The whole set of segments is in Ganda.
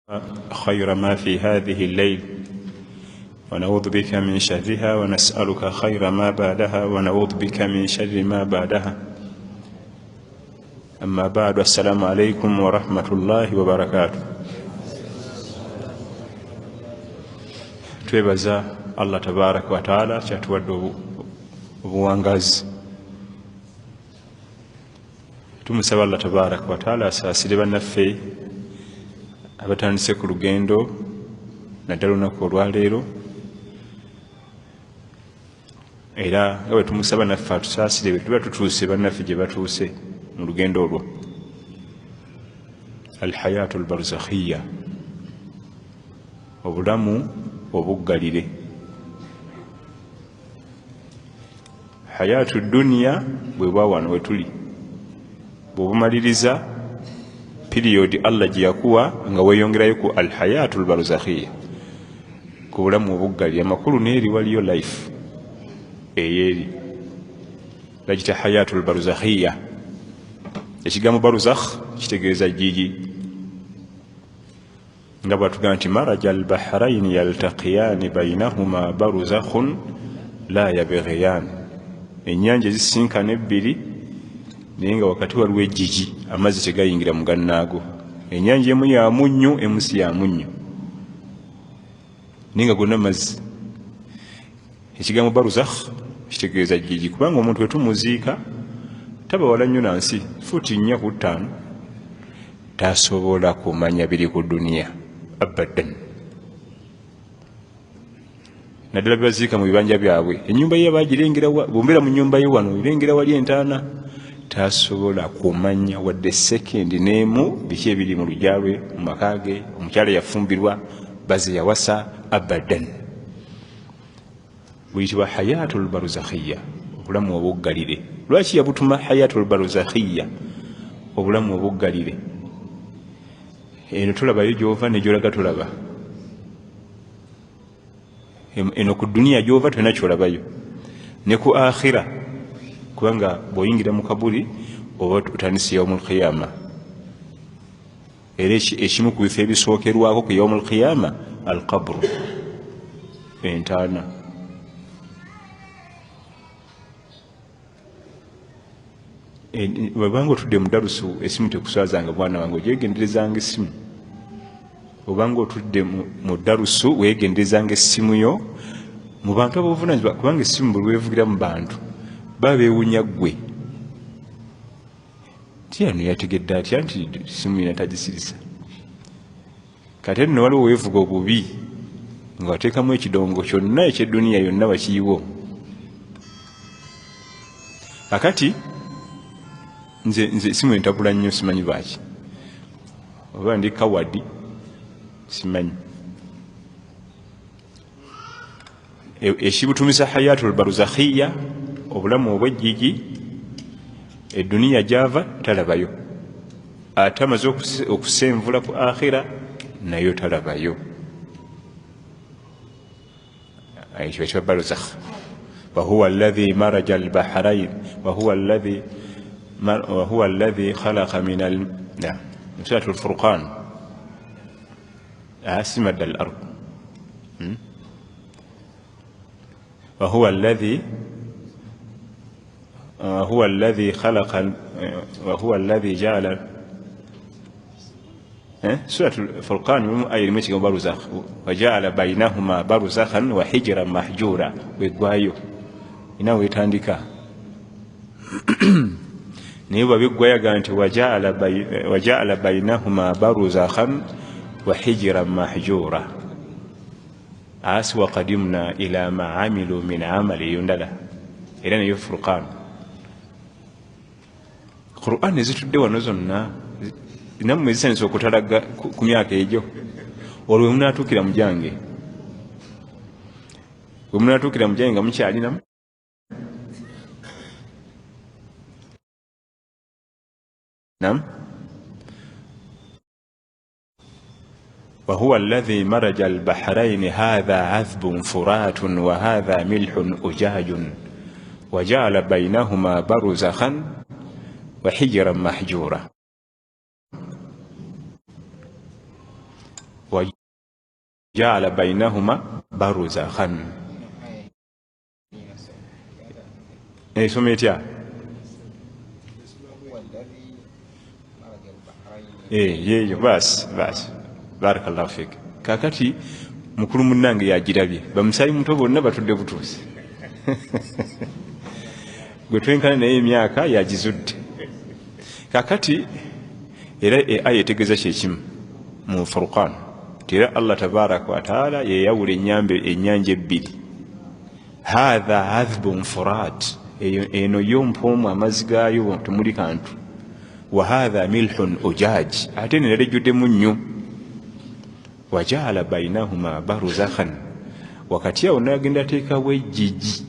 خير ما في هذه الليل ونعوذ بك من شرها ونسألك خير ما بعدها ونعوذ بك من شر ما بعدها. أما بعد، السلام عليكم ورحمة الله وبركاته. twebaza Allah tabaraka wa taala kyatuwadde obuwangazi. Tumusaba Allah tabaraka wa taala asaasire bannaffe abatandise ku lugendo naddala olunaku olwaleero, era nga bwe tumusaba naffe atusaasire bwe tuba tutuuse bannaffe gye batuuse mu lugendo olwo. Alhayatu albarzakhiya, obulamu obuggalire. Hayatu duniya bwe bwa wano we tuli, bw'obumaliriza piriyodi Allah gye yakuwa nga weeyongerayo ku alhayatu albarzakhiya, ku bulamu obuggalire. Amakulu n'eri waliyo life eyeri bagita hayatu albarzakhiya. Ekigambo barzakh kitegeeza jiji, nga bwatugamba nti maraja albahraini yaltaqiyani bainahuma barzakhun la yabghiyan. Ennyanja ezisinkana ebbiri naye nga wakati waliwo ejjigi, amazzi tegayingira mu gannaago. Ennyanja emu ya munnyo, emu si ya munnyo, naye nga gonna mazzi. Ekigambo barzakh kitegeeza jjigi, kubanga omuntu we tumuziika taba wala nnyo na nsi futi 4 ku 5, tasobola kumanya biri ku duniya abadan. Naddala bebaziika mu bibanja byabwe, ennyumba ye bagirengera, bw'ombeera mu nnyumba ye wano irengera wali entaana, tasobola kumanya wadde sekendi n'emu biki ebiri mu lujja lwe, mu maka ge, omukyala yafumbirwa, baze yawasa, abadan. Buyitibwa hayatu albarzakhiya, obulamu obuggalire. Lwaki yabutuma hayatu albarzakhiya, obulamu obuggalire? Eno tulabayo gy'ova ne gy'olaga tulaba. Eno ku duniya gy'ova tolina kyolabayo, ne ku akhira, kubanga bw'oyingira mu kabuli oba otandise yaumul qiyama. Era ekimu ku bifo ebisookerwako ku yaumul qiyama alqabru, entaana. Webanga otudde mu darusu esimu tekuswazanga bwana wange, ogyegenderezanga essimu. Obanga otudde mu darusu weegenderezanga essimu yo mu bantu ab'obuvunaanyizibwa, kubanga essimu buli weevugira mu bantu baba beewunya ggwe. Tiyano yategedde atya nti essimu yina tagisirisa? Kati nno waliwo weevuga obubi nga wateekamu ekidongo kyonna ekyedduniya yonna wakiyiwo. Akati nze simu entabula nnyo, simanyi lwaki, oba ndi kawadi simanyi. Ekibutumisa hayatu albarzakhiya, obulamu obwejjigi, eduniya gyava talabayo, ate amaze okusenvula ku akhira nayo talabayo. Ekyo kya barzakh. Wahuwa alladhi maraja albahrain وهو الذي خلق من سورة الفرقان أسمد الأرض. وهو الذي خلق وهو الذي جعل سورة الفرقان أي المسك برزخ وجعل بينهما برزخا وحجرا محجورا. ويقوايو إنه يتاندكا niyo babigwayaga nti wajaala bainahuma baruzakhan wa hijran mahjura. Asi wa qadimna ila ma amilu min amali yundala. Era niyo Furqan. Qur'an ezitudde wano zonna nammwe zisanisa okutalaga ku myaka egyo. Olwo munaatuukira mu jange, bwe munaatuukira mu jange nga mukyalinamu. نعم. وهو الذي مرج البحرين هذا عذب فرات وهذا ملح أجاج وجعل بينهما برزخا وحجرا محجورا. ja'ala bainahuma baruzakhan. Esoma etya? Yeyo basi barakallahu fik. Kakati mukulu munnange yagirabye bamusayi muto bonna batudde butuusi gwe twenkana naye emyaka yagizudde. Kakati era aya etegeeza kyekimu mu Furqan tira Allah tabaraka wa taala yeyawula ennyanja ebbiri. Hatha adhbun furat, eno yompoomu amazzi gaayo temuli kantu. Wa hatha milhun ujaj, ate nera ejjudde munnyo. Wajaala bainahuma baruzakhan, wakati awo nagenda ateekawo ejjigi.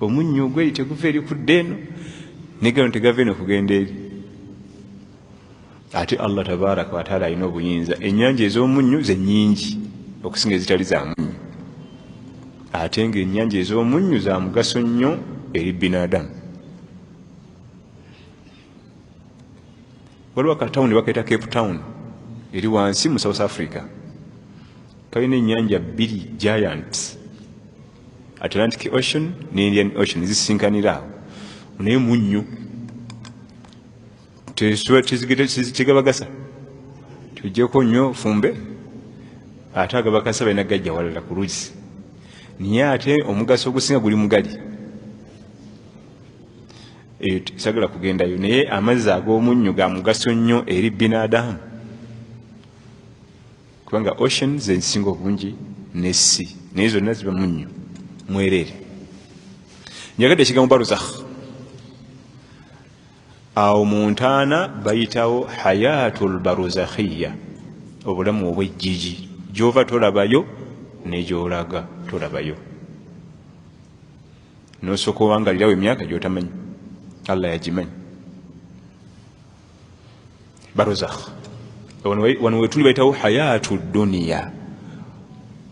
Omunnyo gwe teguva eri kudda eno negano tegava eno kugenda eri. Ate Allah tabaraka wa taala alina obuyinza. Ennyanja ez'omunnyo ze nnyingi okusinga ezitali za munnyo, ate ng'ennyanja ez'omunnyo za mugaso nnyo eri binadamu. Waliwo akatawuni bakaita Cape Town eri wansi mu South Africa, kalina ennyanja bbiri giants, Atlantic Ocean ne Indian Ocean zisinkanira awo, naye munnyo tegabagasa. Tujjeko nnyo fumbe ate agabakasa balina gajja walala ku luzzi, naye ate omugaso ogusinga guli mugali. Sagala kugendayo, naye amazzi ag'omunnyo ga mugaso nnyo eri binadamu, kubanga ocean ze nsinga obungi ne sea, naye zonna ziba munnyo mwereere. Njagadde ekigambo baruzakh, awo mu ntaana bayitawo hayatul baruzakhiya, obulamu obw'ejjigi, gy'ova tolabayo ne gy'olaga tolabayo. N'osooka owangalirawo emyaka gy'otamanyi, Allah yagimanyi. Baruzakh wano wetuli bayitawo hayatu duniya,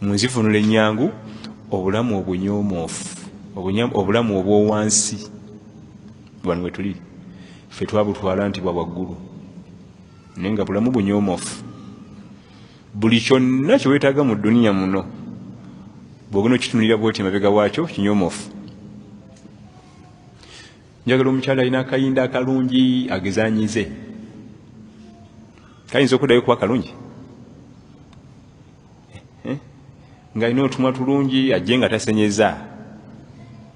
munzifunula ennyangu, obulamu obunyomoofu, obulamu obw'owansi. Wano wetuli ffe twabutwala nti bwa waggulu, naye nga bulamu bunyomoofu. Buli kyonna kye weetaaga mu duniya muno bw'ogenda okitunulira bw'oti emabega waakyo kinyomoofu. Njagala omukyala alina akayinda akalungi agezaanyize, kayinza okuddayo kuba kalungi ng'alina otumwa tulungi ajje nga tasenyeza.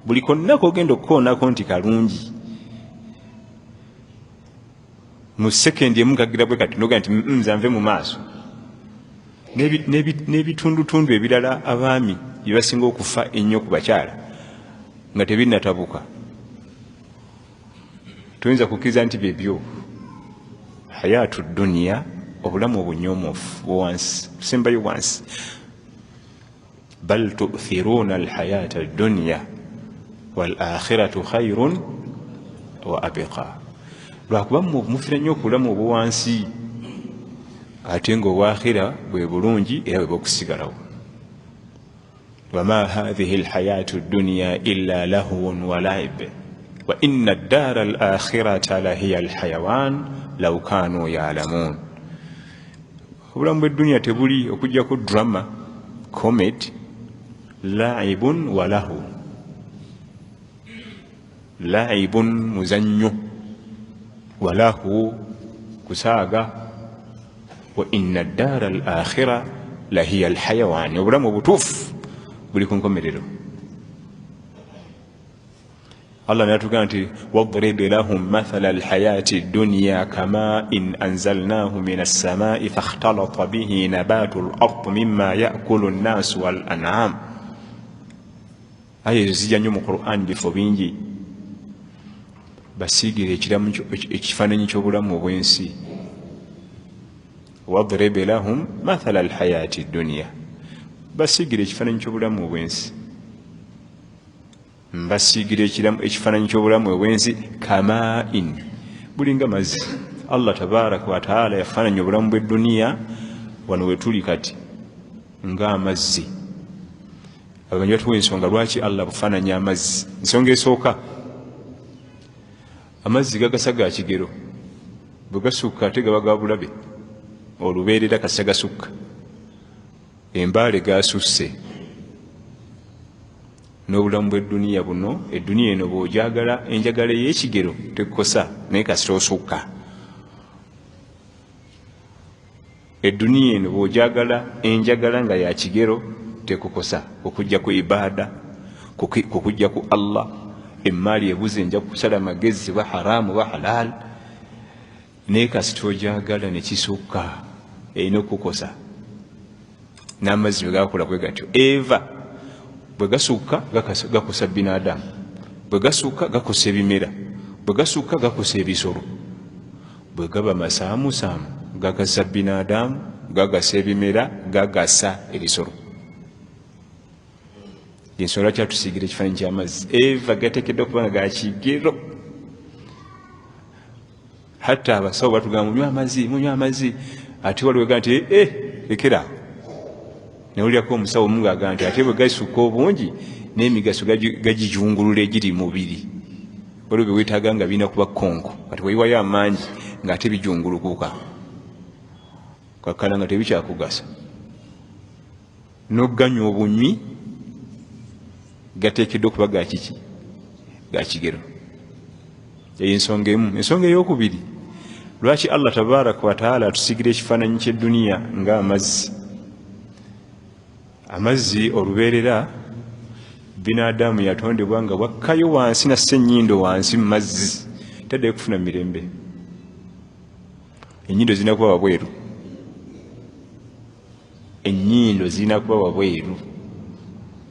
Buli konna kogenda okukoonako nti kalungi, mu sekendi emu kagira bwe kati noga nti nze nve mu maaso. N'ebitundutundu ebirala abaami bye basinga okufa ennyo ku bakyala nga tebinnatabuka, tuyinza kukkiriza nti byebyo. Hayatu duniya, obulamu obunyomoofu bwowansi, tusembayo wansi. Bal tu'thiruna alhayata ad-dunya wal akhiratu khayrun wa abqa. Lwakuba mufira nnyo okulamu obwowansi, ate ng'obwakhira bwe bulungi era bwe bw'okusigalawo. Wama hadhihi alhayatu ad-dunya illa lahwun wa la'ib wa inna ad-dara al-akhirata lahiya al-hayawan law kanu ya'lamun. Obulamu bw'edduniya tebuli okuggyako drama, comedy, la'ibun wa lahu. La'ibun muzannyo, wa lahu kusaaga, wa inna ad-dara al-akhira lahiya al-hayawan. Obulamu obutuufu buli ku nkomerero. Allah natugamba nti wadrib lahum mathala alhayati dunya kama in anzalnahu min as-samai fakhtalata bihi nabatu al-ard mimma ya'kulu an-nas wal an'am. Aya zijja nnyo mu Qur'an bifo bingi, basiigire ekifaananyi ky'obulamu obw'ensi. Wadrib lahum mathala alhayati dunya, basiigire ekifaananyi ky'obulamu obw'ensi, mbasiigire ekifaananyi ky'obulamu obw'ensi kama in, bulinga mazzi. Allah tabaraka wa taala yafaananya obulamu bw'edduniya wano wetuli kati ng'amazzi. Abamanyi batuwa ensonga lwaki Allah bufaananya amazzi. Ensonga esooka, amazzi gagasa ga kigero, bwe gasukka ate gaba ga bulabe olubeerera kasita gasukka. embaale gasusse n'obulamu bw'edduniya buno. Edduniya eno bw'ojagala enjagala ey'ekigero tekkosa, naye kasita osukka. Edduniya eno bw'ojagala enjagala nga ya kigero tekukosa, okujja ku ibaada, kukujja ku Allah. Emmaali ebuze nja kusala amagezi ba haramu ba halal, naye kasita ojagala ne kisukka erina okukosa. N'amazzi bwe gakola bwe gatyo. Eva bwe gasukka gakosa binadamu, bwe gasukka gakosa ebimera, bwe gasukka gakosa ebisolo. Bwe gaba masaamusaamu gagasa binadamu, gagasa ebimera, gagasa ebisolo. Ensonga kyatusiigira ekifaananyi ky'amazzi. Eva gateekeddwa okuba nga gakigero. Hatta abasawo batugamba munywa amazzi, ate waliwo ga nti lekera. Nawuliako omusawo omu ng'agamba nti ate bwe gasukka obungi n'emigaso gagijungulula egiri mubiri. Waliwo bye weetaaga nga birina kuba konko, kati weyiwayo amangi ng'ate bijungulukuka, kakkana nga tebikyakugasa. N'oganywa obunywi gateekeddwa okuba gakiki, gakigero. Eyo ensonga emu. Ensonga ey'okubiri, lwaki Allah tabaraka wa taala atusigira ekifaananyi ky'edduniya ng'amazzi. Amazzi olubeerera binadamu yatondebwa nga wakkayo wansi na ssenyindo wansi mu mazzi, taddayo kufuna mirembe. Ennyindo zirina kuba wabweru, ennyindo zirina kuba wabweru.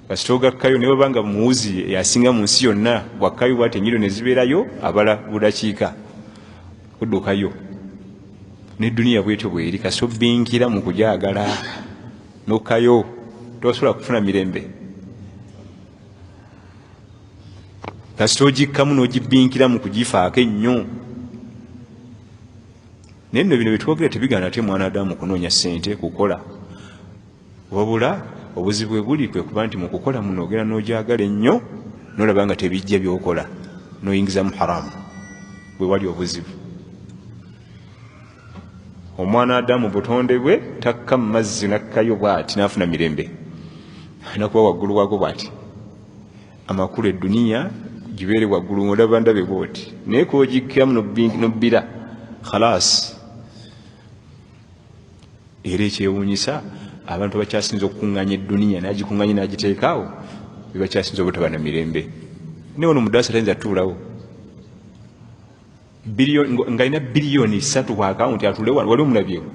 Kasita ogakkayo ne bw'oba nga muwuzi yasinga mu nsi yonna, wakkayo bw'ati ennyindo ne zibeerayo abala budakiika kuddukayo. N'edduniya bw'etyo bw'eri, kasita obbinkira mu kujaagala n'okkayo tosobola kufuna mirembe. Kasita ogikkamu n'ogibbinkira mu kugifaako ennyo. Naye nno bino byetwogera tebigaana ate mwanadamu kunoonya ssente kukola, wabula obuzibu bwe buli kwe kuba nti mu kukola muno ogenda n'ogyagala ennyo n'olaba nga tebijja by'okola, n'oyingiza mu haramu. Bwe wali obuzibu. Omwanadamu butonde bwe takka mu mazzi nakkayo bw'ati n'afuna mirembe, nakuba waggulu waago bw'ati. Amakulu edduniya gibeere waggulu, olaba ndabe bw'oti, naye k'ogikkamu n'obbira khalaasi. Era ekyewuunyisa, abantu bakyasinza okukuŋŋaanya edduniya n'agikuŋŋaanya n'agiteekaawo, be bakyasinza obutaba na mirembe. Naye ono mudaasa tayinza tutuulawo ng'alina biliyoni 3 ku akawunti atuule wano. Wali omulabyewo?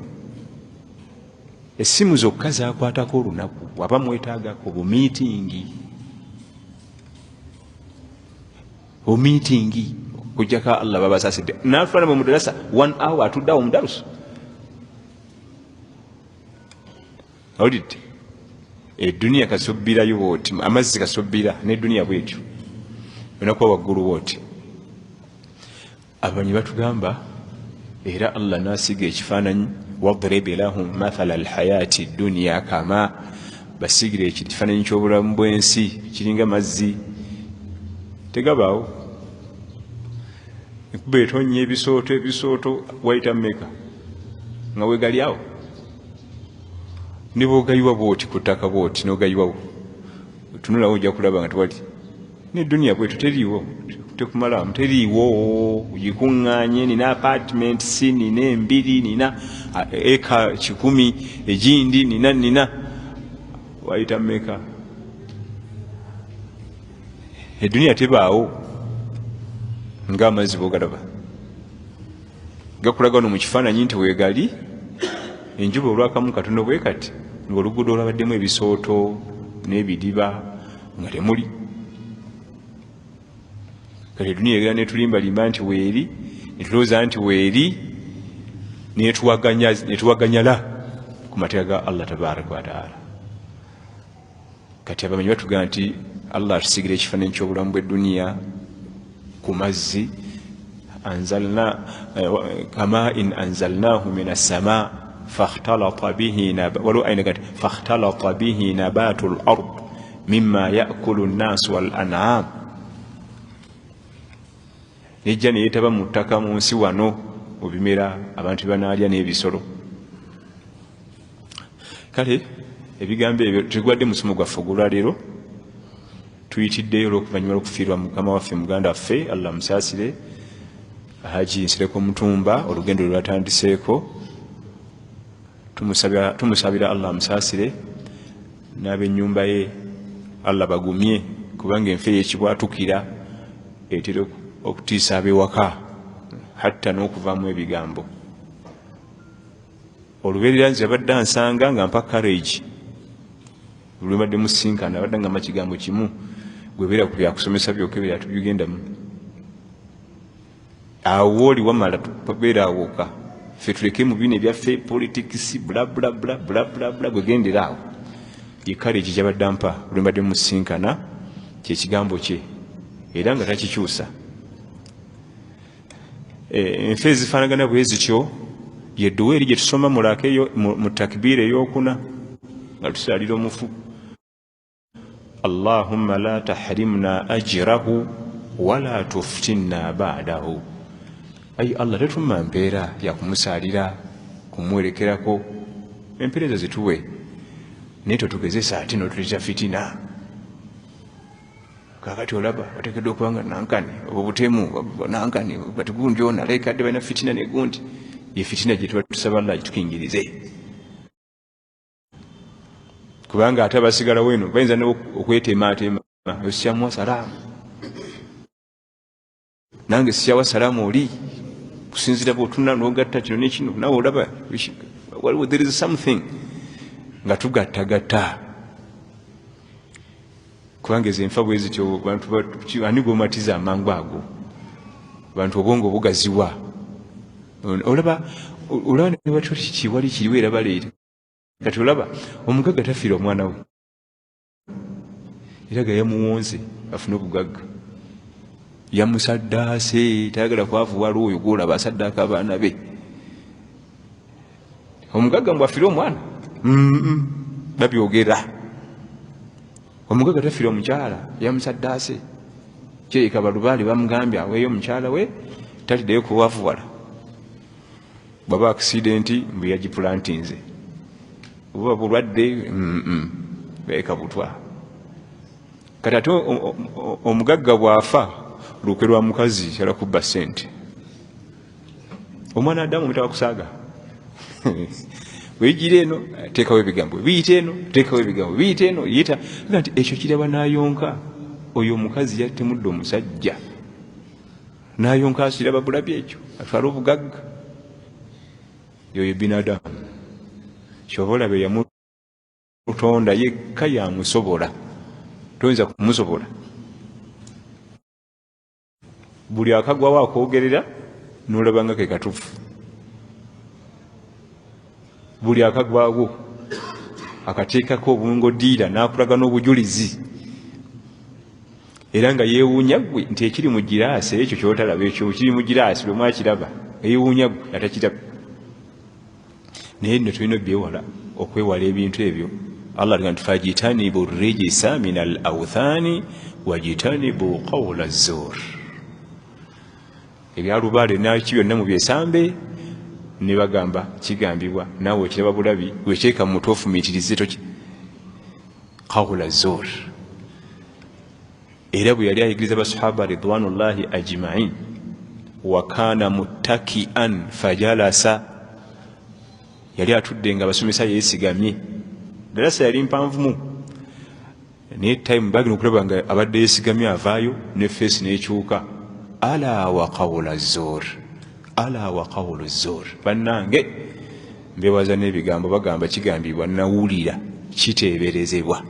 Essimu zokka zaakwatako olunaku, waba mwetaagako bumiitingi, okujjako Allah babasaasidde. N'afaana mu mudaasa 1 hour atuddeawo omudaluso. Awulidde? Edduniya kasobbirayo bw'oti, amazzi kasobbira n'edduniya bw'etyo, olina kuba waggulu bw'oti. Abanyi batugamba, era Allah n'asiga ekifaananyi, wadrib lahum mathala alhayaati dduniya kama, basigira ekifaananyi ky'obulamu bw'ensi kiringa mazzi, tegabaawo. Enkuba etonnya ebisooto wayita mmeka nga wegali awo. Ne bw'ogayiwa bw'oti ku ttaka bw'oti n'ogayiwawo, tunulawo ojja kulaba nga tewali. N'edduniya bw'etyo teriiwo, tekumalamu, teriiwo. Gikuŋŋaanye, nina apartments, nina 2, nina eka 10, egindi nina wayita mmeka. Edduniya tebaawo ng'amazzi bw'ogalaba. Gakulaga wano mu kifaananyi nti weegali, enjuba olwakamu katono bwe kati, ng'oluguudo olwabaddemu ebisooto n'ebidiba nga temuli. Kale edduniya egera netulimbalimba nti weeri, netulowooza nti weeri, netuwaganyala ku mateeka ga Allah tabaraka wa taala. Kati abamanyi batugamba nti Allah atusigira ekifaananyi ky'obulamu bw'edduniya ku mazzi, kama in anzalnahu min as-sama fakhtalata bihi nabatu al-ard mimma ya'kulu an-nas wal-an'am. Nejja neyeetaba mu ttaka mu nsi wano mu bimera abantu banaalya n'ebisolo. Kale ebigambo ebyo tegwadde musomo gwaffe ogwolwaleero tuyitiddeyo olw'okuvanyuma lw'okufiirwa mukama waffe muganda waffe Allah musaasire Haji Nsereko Mutumba olugendo lwe lwatandiseeko tumusabira Allah musaasire n'ab'ennyumba ye Allah bagumye kubanga enfe y'ekibwatukira etera okutiisa ab'ewaka hatta n'okuvaamu ebigambo olubeerera nze abadde ansanga nga mpa courage lwe mbadde musinkana abadde ngamba kigambo kimu gwe beera ku byakusomesa byokebera tubigendamu awo oli wamala tubeera awoka ffe tuleke mu bino ebyaffe politics bla gwegendera awo ye courage gyabadde ampa lwe mbadde musinkana kyekigambo kye era nga takikyusa enfe ezifaanagana bwe zityo yedduwa eri gye tusoma mu takbiira ey'okuna nga tusalira omufu Allahumma la tahrimna ajrahu wala tuftinna ba'dahu ayi Allah tetumma mpeera yakumusalira kumwerekerako empeereza zituwe naye totugezesa ate n'otuleta fitina kakati olaba oteekeddwa okuba nga nankani obutemu nankani bati gundi ono alekadde balina fitina ne gundi ye fitina gye tuba tusaba Allah gitukingirize kubanga ate abasigala weno bayinza okweteemateema osyamuwa salaamu nange syawa salaamu oli kusinzira bwotuna n'ogatta kino nekino nawe olaba waliwo there is something nga tugattagatta kubanga ezo enfa bwe zityo ani gwomatiza amangu ago bantu obwongo bugaziwa olaba ne batyo kiwali kiriwo era baleeta kati olaba omugagga tafiira omwana we era ga yamuwonze afune obugagga yamusaddaase tayagala kwavuwala oyo gwolaba asaddaaka abaana be omugagga mbw afiire omwana babyogera omugagga tafiire omukyala yamusaddaase kyeyika balubaale bamugambye aweeyo omukyala we tatiddeyo kuwavuwala bwaba akisidenti mbwe yagipulantinze oba bulwadde beeka butwa kati ate omugagga bw'afa lukwe lwa mukazi alakubba ssente omwana addamu omutaba kusaaga weyigira eno teekawo ebigambo biyita eno teekawo ebigambo biyita eno yita nti ekyo kiraba n'ayonka oyo omukazi yatemudde omusajja n'ayonka asiraba bulabi ekyo atwala obugagga yoyo binadamu kyova olabe yamutonda yekka yamusobola toyinza kumusobola buli akagwawo akoogerera n'olabanga ke katufu buli akagwawo akateekako obulungo ddiira n'akulaga n'obujulizi era nga yeewuunya gwe nti ekiri mu giraasi ekyo kyotalaba ekyo kiri mu giraasi lwe mwakiraba yeewuunya gwe atakiraba naye nno tulina obyewala okwewala ebintu ebyo Allah aligamba nti fajitanibu rijisa min al awthani wajitanibu qawla zur ebyalubaale naki byonna mu byesambe ne bagamba kigambibwa naawe okiraba bulabi wekyeka mu mutwe ofumiitirize toki qawla zur era bwe yali ayigiriza basahaba ridwanullahi ajmain wa kana muttakian fajalasa yali atudde nga basomesa yeesigamye darasa yali mpanvumu naye time bagina okulaba nga abadde yeesigamye avaayo ne feesi n'ekyuka ala wa qawla zur ala wa qawlu zur bannange mbewaza n'ebigambo bagamba kigambibwa nawulira kiteeberezebwa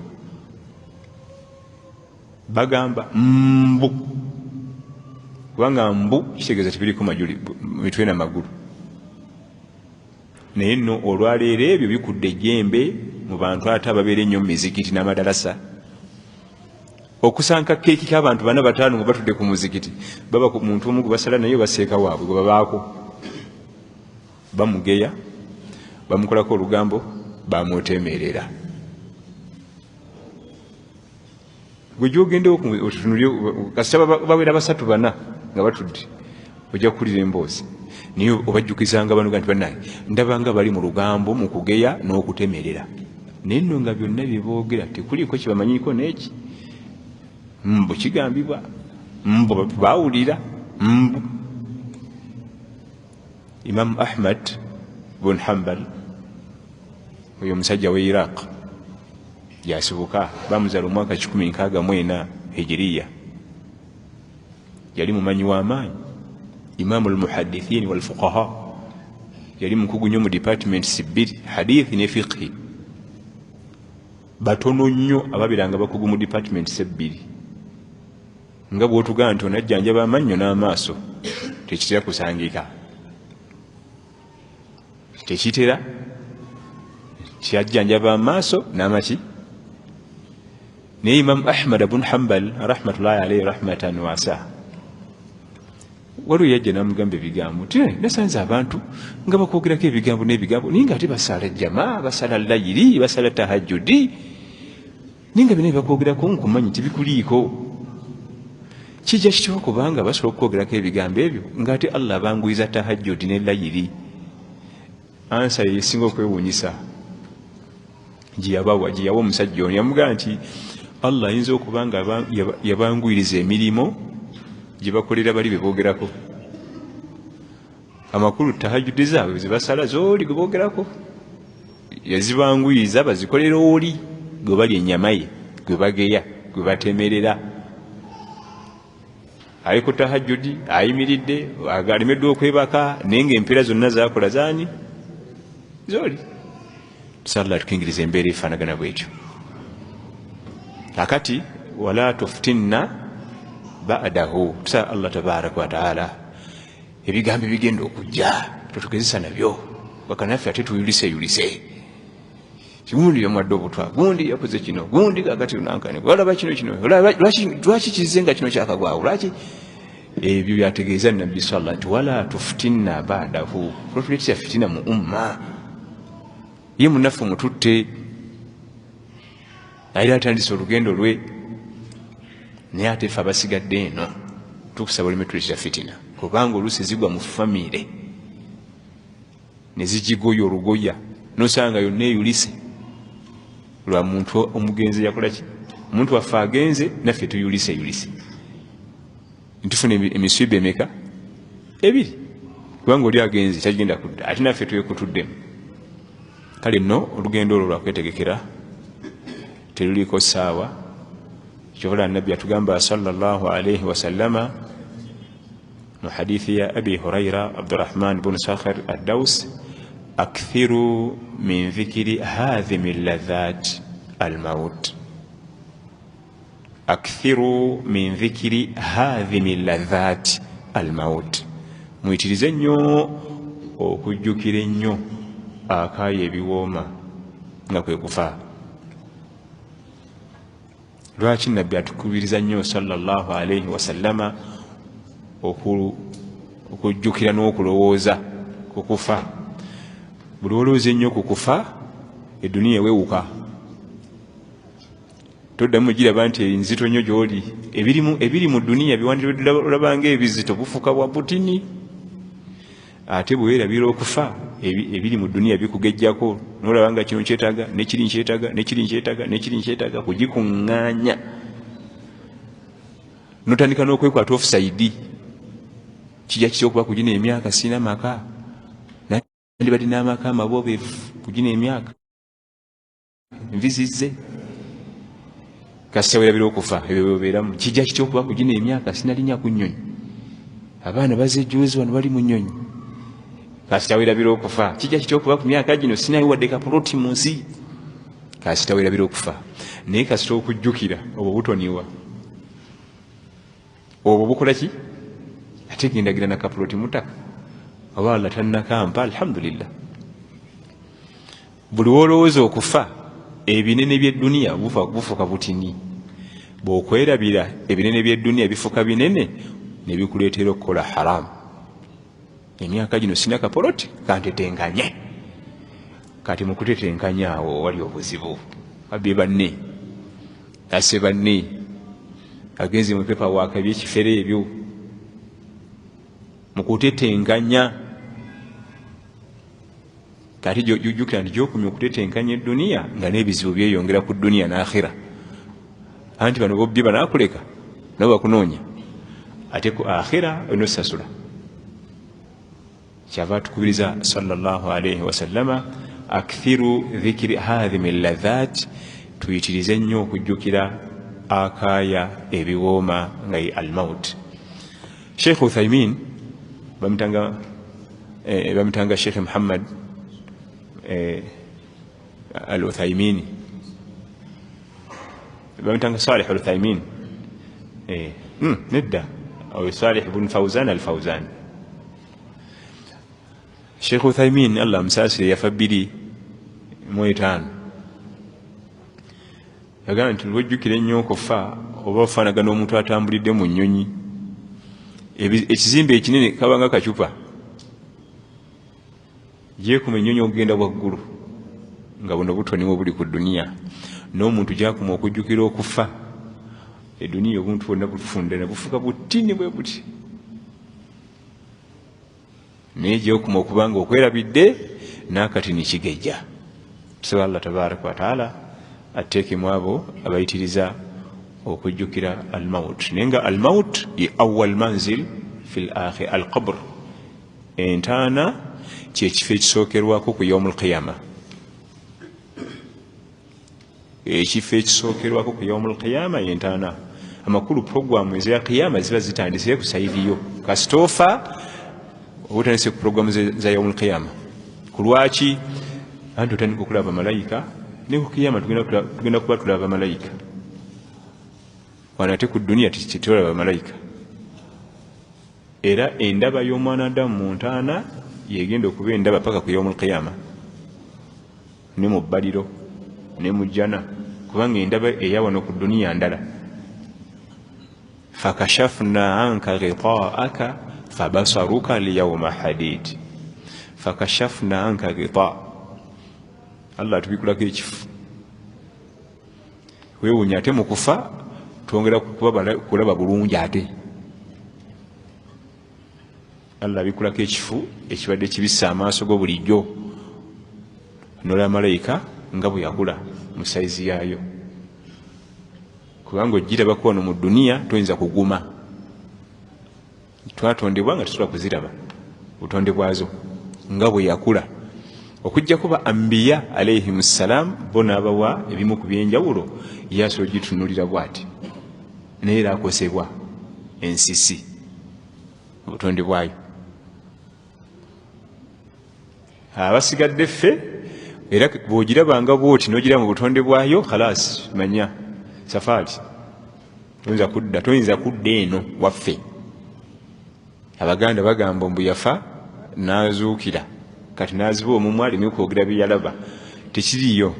bagamba mbu kubanga mbu kitegeeza tibiriko majuli mitwe n'amagulu naye nno olwaleero ebyo bikudde ejjembe mu bantu ate ababeera ennyo mu mizikiti n'amadalasa okusanka keeki k'abantu bana bataano nga batudde ku muzikiti baba ku muntu omu gwe basala naye baseeka waabwe gwe babaako bamugeya bamukolako olugambo bamwetemerera gwe gyogende otunulye kasita babeera basatu bana nga batudde ojja kukulira emboozi naye obajjukizanga bano nti bannange ndabanga bali mu lugambo mu kugeya n'okutemerera nenno nga byonna byeboogera tekuliko kibamanyiko neki mbu kigambibwa mbu baawulira mbu. Imam Ahmad bun Hanbal oyo omusajja wa Iraq yasibuka bamuzaala omwaka 164 hijiriya, yali mumanyi w'amaanyi, imamu almuhadithin walfuqaha, yali mukugu nnyo mu departments 2 hadithi ne fiqhi. Batono nnyo ababeeranga bakugu mu departments 2 nga bw'otugamba nti onajjanjaba amannyo n'amaaso tekitera kusangika, tekitera kyajjanjaba amaaso n'amaki. Naye Imam Ahmad bun Hanbal rahmatullahi alayhi rahmatan wasa waliwo yajja namugamba ebigambo ti nasanze abantu nga bakwogerako ebigambo n'ebigambo naye nga ate basala jamaa, basala layiri, basala tahajjudi, naye nga bina byebakwogerako nkumanyi tibikuliiko. Kijja kityo kubanga basobola okwogerako ebigambo ebyo nga ate Allah abanguyiza tahajjudi ne layiri. Ansa yesinga okwewuunyisa gye yawa omusajja ono yamugamba nti Allah ayinza okuba nga yabanguyiriza emirimu gye bakolera bali beboogerako. Amakulu tahajjudi zaabwe zebasala zooli gwe boogerako yazibanguyiriza bazikolera oli gwe bali ennyama ye, gwe bageya, gwe batemerera. Ali ku tahajjudi ayimiridde alemeddwa okwebaka naye ng'empeera zonna zakola zaani zooli. Tusala tukingiriza embeera efaanagana bwetyo. Kakati wala tuftinna ba'dahu, tusala Allah tabaraka wa taala ebigambo ebigenda okujja totugezesa nabyo bakanaffe ate tuyuliseyulise. Gundi yamwadde obutwa, gundi yakoze kino, gundi kakati unankane olaba kino lwaki kizenga kino kyakagwawo, lwaki ebyo byategeeza nabbi sallallahu alaihi wala tuftinna ba'dahu, tuletera fitina mu umma. Ye munaffe mututte naye atandise olugendo lwe, naye ate ffe abasigadde eno tukusaba oleme tuletera fitina, kubanga oluusi zigwa mu famire ne zigigoya olugoya nosanga yonna eyulise lwa muntu omugenzi yakola ki, omuntu waffe agenze naffe tuyulise ntufuna emisiibo emeka 2 kubanga oli agenzi tagenda kudda ate naffe twekutuddemu. Kale nno olugendo olwo lwakwetegekera teruliko ssaawa. Kyobola nabbi atugamba sallallahu alayhi wasallama mu hadithi ya Abi Hurayra Abdurrahman bin Sakhir ad-Daws, akthiru min dhikri hadhimi ladhat al-maut, akthiru min dhikri hadhimi ladhat al-maut, muyitirize nnyo okujjukira ennyo akaayo ebiwooma nga kwe kufa. Lwaki nabbi atukubiriza nnyo sallallahu alayhi wasallama okujjukira n'okulowooza ku kufa? Buli olowooza ennyo ku kufa edduniya ewewuka, toddamu giraba nti enzito nnyo gy'oli. Ebiri mu dduniya biwandiikiddwa olabanga ebizito bufuka bwa butini, ate bwe weerabira okufa ebiri mu dduniya bikugejjako n'olabanga kino nkyetaaga nekiri nkyetaaga nekiri nkyetaaga nekiri nkyetaaga, kugikuŋŋaanya notandika n'okwekwata offside. Kijja kitya okuba kugina emyaka sina maka, nandibadde n'amaka amabobeevu, kugina emyaka nvizizze kasita weerabira okufa ebyo byobeeramu. Kijja kitya okuba kugina emyaka sinalinya ku nnyonyi, abaana bazejjuwezi wano bali mu nnyonyi, kasita weerabira okufa. Kijja kitya okuba ku myaka gino sinayo wadde kapoloti mu nsi, kasita weerabira okufa. Naye kasita okujjukira obwo butoniwa, obwo bukola ki? Ate gendagira na kapoloti mutaka oba Allah tannakampa, alhamdulillah. Buli wolowooza okufa ebinene by'edduniya bufuka butini. Bw'okwerabira ebinene by'edduniya bifuka binene ne bikuleetera okukola haramu. Emyaka gino sina kapoloti kantetenganye, kati mukutetenkanya awo wali obuzibu. Abye banne ase banne agenze mu pepa waka ebyekifere ebyo mukutetenkanya kati jujjukira nti gyokumya okutetenkanya eduniya nga n'ebizibu byeyongera ku duniya n'akhira. Anti bano bobbi banaakuleka nabo bakunoonya, ate ku akhira onosasula. Kyava tukubiriza sallallahu alayhi wasallama, akthiru dhikri hadhimi ladhat, tuyitirize nnyo okujjukira akaaya ebiwooma nga ye almaut. Sheikh Uthaymin bamutanga Sheikh Muhammad al-Uthaymini, bamutanga Salih al-Uthaymin nedda aw Salih ibn Fawzan al-Fawzan. Sheikh Uthaymin Allah msaasire yafa 2005. Yagamba nti lwojjukira ennyo okufa oba ofaanagana omuntu atambulidde mu nnyonyi, ekizimbe ekinene kabanga kacupa, gyekuma ennyonyi okugenda waggulu nga buno butoniwo buli ku duniya, n'omuntu gyakuma okujjukira okufa, eduniya obuntu bwonna bufunda ne bufuka butini bwe buti, naye gyekuma okubanga okwerabidde n'akatini kigejja. Tusaba Allah tabaraka wa taala atteekemu abo abayitiriza okujjukira almaut. Naye nga almaut ye awwal manzil fi al-akhir, al-qabr, entaana kyekifo ekisookerwako ku yawmul qiyama, ekifo ekisookerwako ku yawmul qiyama yentaana. Amakulu programu eza qiyama ziba zitandise ku sayidiyo kasitoofa obutandise ku programu za yawmul qiyama. Kulwaki? Anti otandika okulaba malayika, ne ku qiyama tugenda kuba tulaba malayika, wana ate ku duniya tetulaba malayika. Era endaba y'omwana Adamu mu ntaana yegenda okuba endaba paka ku yawmul qiyama, ne mu bbaliro ne mu jjana, kubanga endaba eyawano ku duniya ndala. Fakashafna anka ghitaaka fabasaruka liyawma hadid. Fakashafna anka ghita, Allah tubikulako ekifu, weewuunya ate mu kufa twongera kulaba bulungi. Ate Allah abikulako ekifu ekibadde kibissa amaaso go bulijjo, n'olaba malayika nga bwe yakula mu sayizi yaayo, kubanga ogirabako wano mu duniya toyinza kuguma. Twatondebwa nga tusobola kuziraba butonde bwazo nga bwe yakula, okujja kuba ambiya alayhimu ssalam, bo n'abawa ebimu ku byenjawulo, yasobola ogitunulira bw'ati, naye era akosebwa ensisi obutonde bwayo. Abasigadde ffe era bw'ogirabanga bw'oti n'ogira mu butonde bwayo, khalas manya safaari toyinza kudda eno waffe. Abaganda bagamba mbu yafa n'azuukira, kati n'aziba omumwa aleme kwogera bye yalaba. Tekiriyo.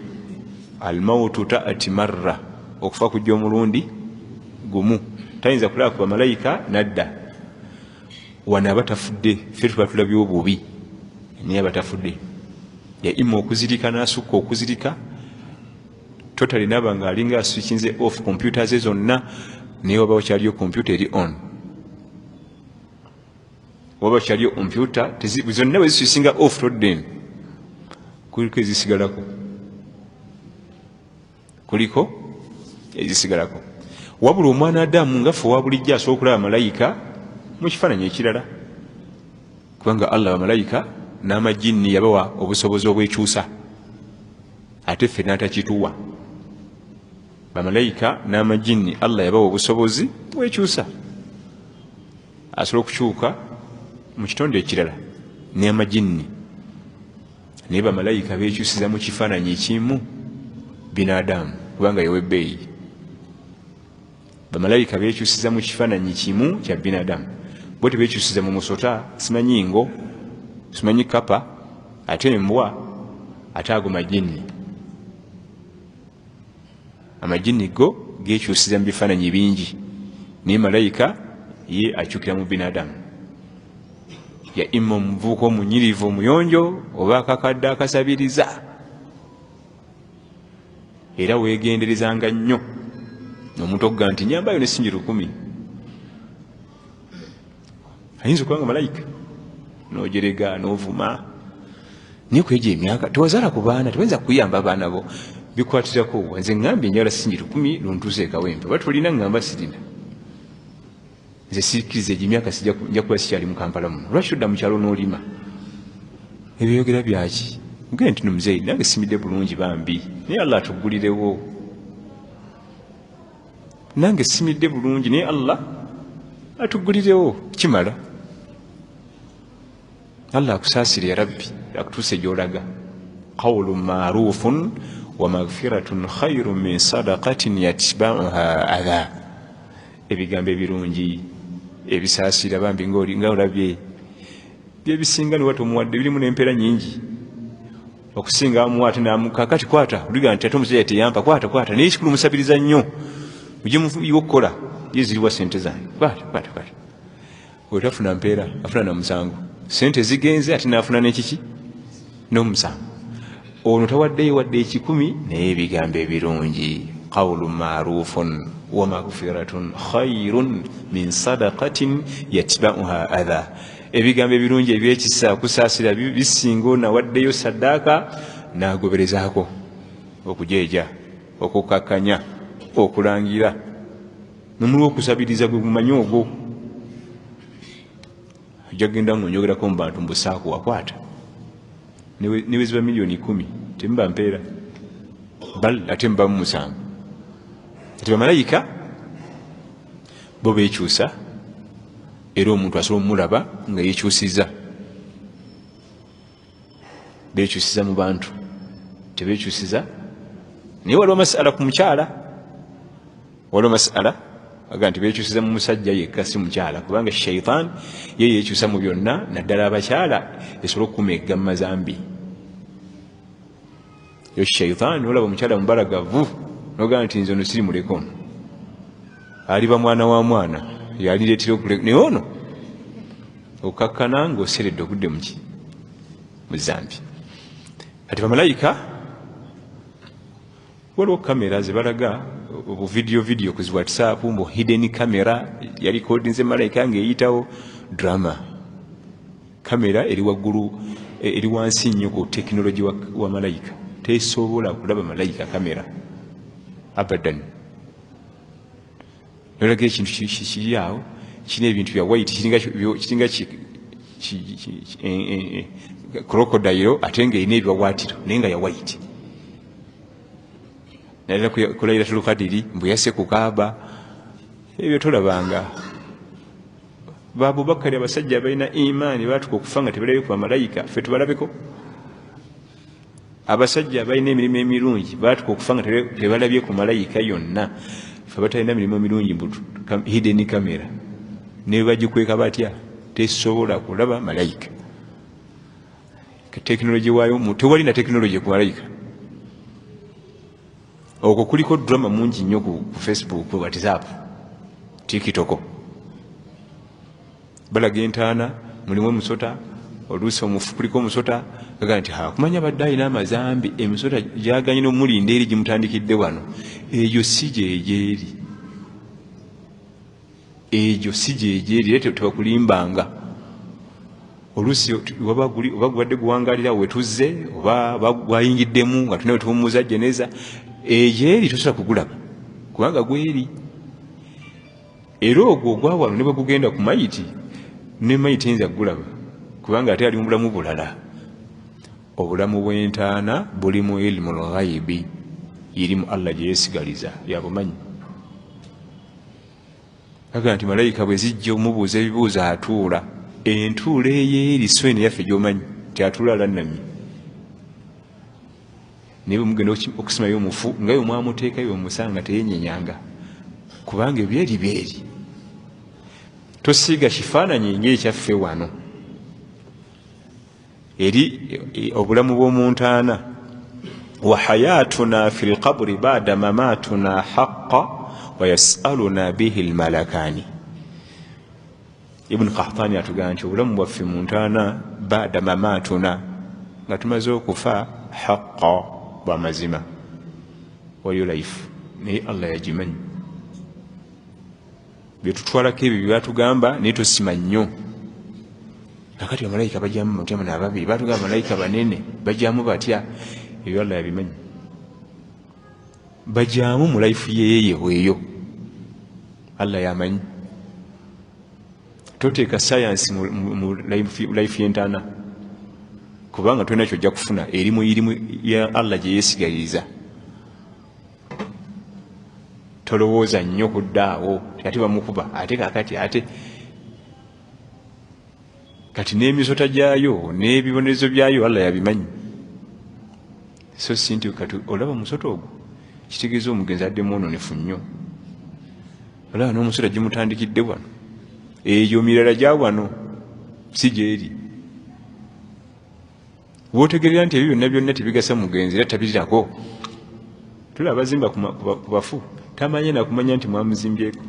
Almautu taati marra, okufa kujja omulundi gumu. Tayinza kulaba ku bamalayika nadda. Wano abatafudde ffe tuba tulabye obubi, naye abatafudde yaima okuzirika n'asukka okuzirika, totally naba nga alinga aswikinze off computer ze zonna, naye waba wakyaliyo computer eri on, waba wakyaliyo computer zonna bwe ziswisinga off todden, kuliko ezisigalako, kuliko ezisigalako. Wabula omwana Adamu nga ffe wabulijjo asobola okulaba malayika mu kifaananyi ekirala, kubanga Allah bamalayika n'amajinni yabawa obusobozi obwekyusa, ate ffe n'atakituwa. Bamalayika n'amajinni Allah yabawa obusobozi bwekyusa, asobola okukyuka mu kitonde ekirala n'amajinni, naye bamalayika bekyusiza mu kifaananyi ekimu binadamu, kubanga yewebbeeyi. Bamalayika bekyusiza mu kifaananyi kimu kya binadamu, bo tebekyusiza mu musota, simanyi ngo, simanyi kapa, ate embwa, ate ago majinni. Amajinni go gekyusiza mu bifaananyi bingi, naye malayika ye akyukira mu binadamu. Ya imma omuvuuka omunyirivu omuyonjo oba akakadde akasabiriza, era weegenderezanga nnyo omuntu okuga nti nyambayo n'essinji 1000, ayinza okubanga malayika, n'ojerega n'ovuma naye kwegyo emyaka tewazaala ku baana tebayinza kuyamba abaana bo bikwatirako wa nze ŋŋambye njala singi 10 luntuusa ekawempe oba tulina ŋŋamba sirina nze sikkiriza egyo emyaka nja kuba sikyali mu Kampala muno lwaki odda mu kyalo n'olima ebyogera byaki mugende nti nomuzeeyi nange simidde bulungi bambi naye Allah atuggulirewo nange simidde bulungi naye Allah atuggulirewo kimala Allah akusaasire ya rabbi akutuuse gy'olaga qawlun ma'rufun wa maghfiratun khayrun min sadaqatin yatba'uha adha ebigambo ebirungi ebisaasira bambi nga olabye byebisinga ne watomuwadde birimu n'empeera nyingi okusinga amuwa ate namukakati kwata uliga nti ate omusajja teyampa kwata naye ekikulu musabiriza nnyo ujye okukola ye ziriwa sente zange kwata wetafuna mpeera afuna namusango sente zigenze ate nafuna n'ekiki n'omusango ono tawaddeyo wadde 10 naye ebigambo ebirungi qawlun ma'rufun wa maghfiratun khayrun min sadaqatin yatba'uha adha ebigambo ebirungi ebyekisa kusaasira bisinga nawaddeyo saddaaka n'agoberezaako okujeeja okukakkanya okulangira nomulwa okusabiriza gwe mumanyi ogwo ajja genda ngonjogerako mu bantu mbusaako wakwata niwe ziba miliyoni 10 temuba mpeera bal ate muba mu musango ati bamalayika bo beekyusa era omuntu asobola omulaba nga yeekyusiza beekyusiza mu bantu tebeekyusiza naye waliwo masala ku mukyala waliwo masala aga nti beekyusiza mu musajja yekka si mukyala kubanga shaitan ye yeekyusa mu byonna naddala abakyala esobola okukuuma eggamma zambi yo shaitan olaba omukyala mubalagavu nogamba nti nze ono siri muleko aliba mwana wa mwana yalireetera okuleka naye ono okakkana ng'oseredde ogudde muki mu zambi ati bamalayika waliwo kamera zebalaga obuvidiyo ku zi WhatsApp mbu hidden camera yalikodinze malayika ng'eyitawo drama kamera eri waggulu eri wansi nnyo ku tekinologi wa malayika tesobola kulaba malayika kamera abadan nolaga ekintu kiri awo kirina ebintu bya white kiringa crocodile ate ng'erina ebiwawaatiro naye nga ya white naera kulayira tulukadiri mbu yasse ku kaaba ebyo tolabanga babubakari abasajja balina imaani batuka okufa nga tebalabye ku bamalayika ffe tubalabeko abasajja balina emirimu emirungi batuka okufa nga tebalabye ku malayika yonna ffe batalina mirimu mirungi hidden camera ne bagikweka batya tesobola kulaba malayika tekinologi waayo tewali na tekinologi ku malayika okwo kuliko drama mungi nnyo ku Facebook ku WhatsApp TikTok balaga entaana mulimu omusota oluusi omufu kuliko omusota aga nti kumanya badde alina amazambi emisota gyaganye n'omulinda eri gimutandikidde wano eyo si gyegyeri era tebakulimbanga oluusi oba gubadde guwangalira wetuzze oba gwayingiddemu nga tunawe tuwumuza jeneza egyeri tosobola kugulaba kubanga gweri era ogwo ogwawano ne bwe gugenda ku mayiti ne mayiti yinza kugulaba kubanga ate ali mu bulamu bulala obulamu bw'entaana buli mu ilmu lghaibi irimu Allah gye yeesigaliza yabumanyi aga nti malayika bwe zijja omubuuza ebibuuzo atuula entuula eyeeri swene yaffe gy'omanyi tyatuula alannamye naye bwe mugenda okusimayo omufu ngayo mwamuteekayo omusanga teyenyenyanga kubanga ebyeri tosiiga kifaananyi ng'ekyaffe wano eri obulamu bw'omuntaana wa hayatuna fi lqabri bada mamatuna haqqa wa yasaluna bihi lmalakani ibuni Qahtani atugamba nti obulamu bwaffe mu ntaana bada mamatuna nga tumaze okufa haqqa bwa mazima waliyo life naye Allah yagimanyi byetutwalako ebyo byatugamba naye tosima nnyo kakati bamalayika bajjamu mutema n'ababiri batugamba bamalayika banene bajjamu batya ebyo Allah yabimanyi bajjamu mu life yeeye weeyo Allah yamanyi toteeka science mu life yentana kubanga tulina kyojja kufuna erimu ya Allah gye yeesigaliza tolowooza nnyo kuddaawo ate bamukuba ate kakati ate kati n'emisota gyayo n'ebibonerezo byayo Allah yabimanyi so sinti kati olaba musota ogwo kitegeeza omugenzi adde mwononefu nnyo olaba n'omusota gimutandikidde wano eyo mirala gya wano si gyeri bw'otegerera nti ebyo byonna byonna tebigasa mugenzi era tabirirako tulaba bazimba ku bafu tamanye nakumanya nti mwamuzimbyeko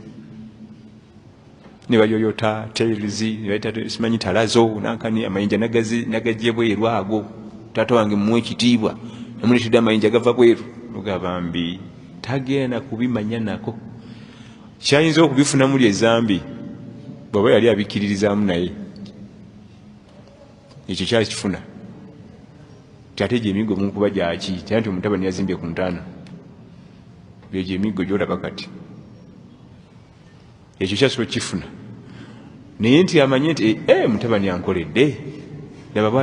ne bayoyota tailizi simanyi talazo nankani amayinja nagajje bweru ago taata wange mumuwe ekitiibwa namuletedde amayinja gava bweru ogabambi tagenda kubimanya nako kyayinza okubifuna muli ezambi bwaba yali abikkiririzaamu naye ekyo kyali kifuna ate gye emiggo munkuba gyaki tera nti omutabani yazimbye ku ntaana byegyo emiggo gyolaba kati ekyo kyasobola kifuna naye nti amanye nti mutabani yankoledde nababa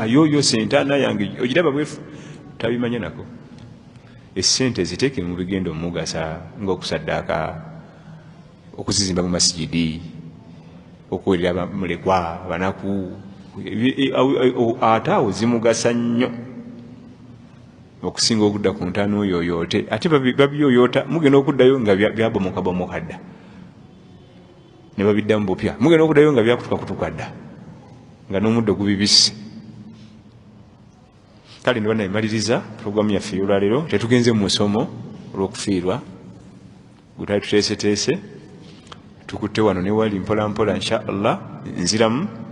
ayoyose entaana yange ogiraba bwefu tabimanya nako essente ziteeke mu bigenda omugasa ng'okusaddaaka okuzizimba mu masigidi okuwerera mulekwa banaku ate awo zimugasa nnyo okusinga okudda ku ntaana oyoyoote ate babiyoyoota mugenda okuddayo nga byabomokabomoka dda ne babiddamu bupya mugenda okuddayo nga byakutukakutuka dda nga n'omuddo gubibisse kale ne banayimaliriza puroguramu yaffe ey'olwaleero tetugenze mu musomo olw'okufiirwa gutali tuteeseteese tukutte wano ne wali mpolampola insha allah nziramu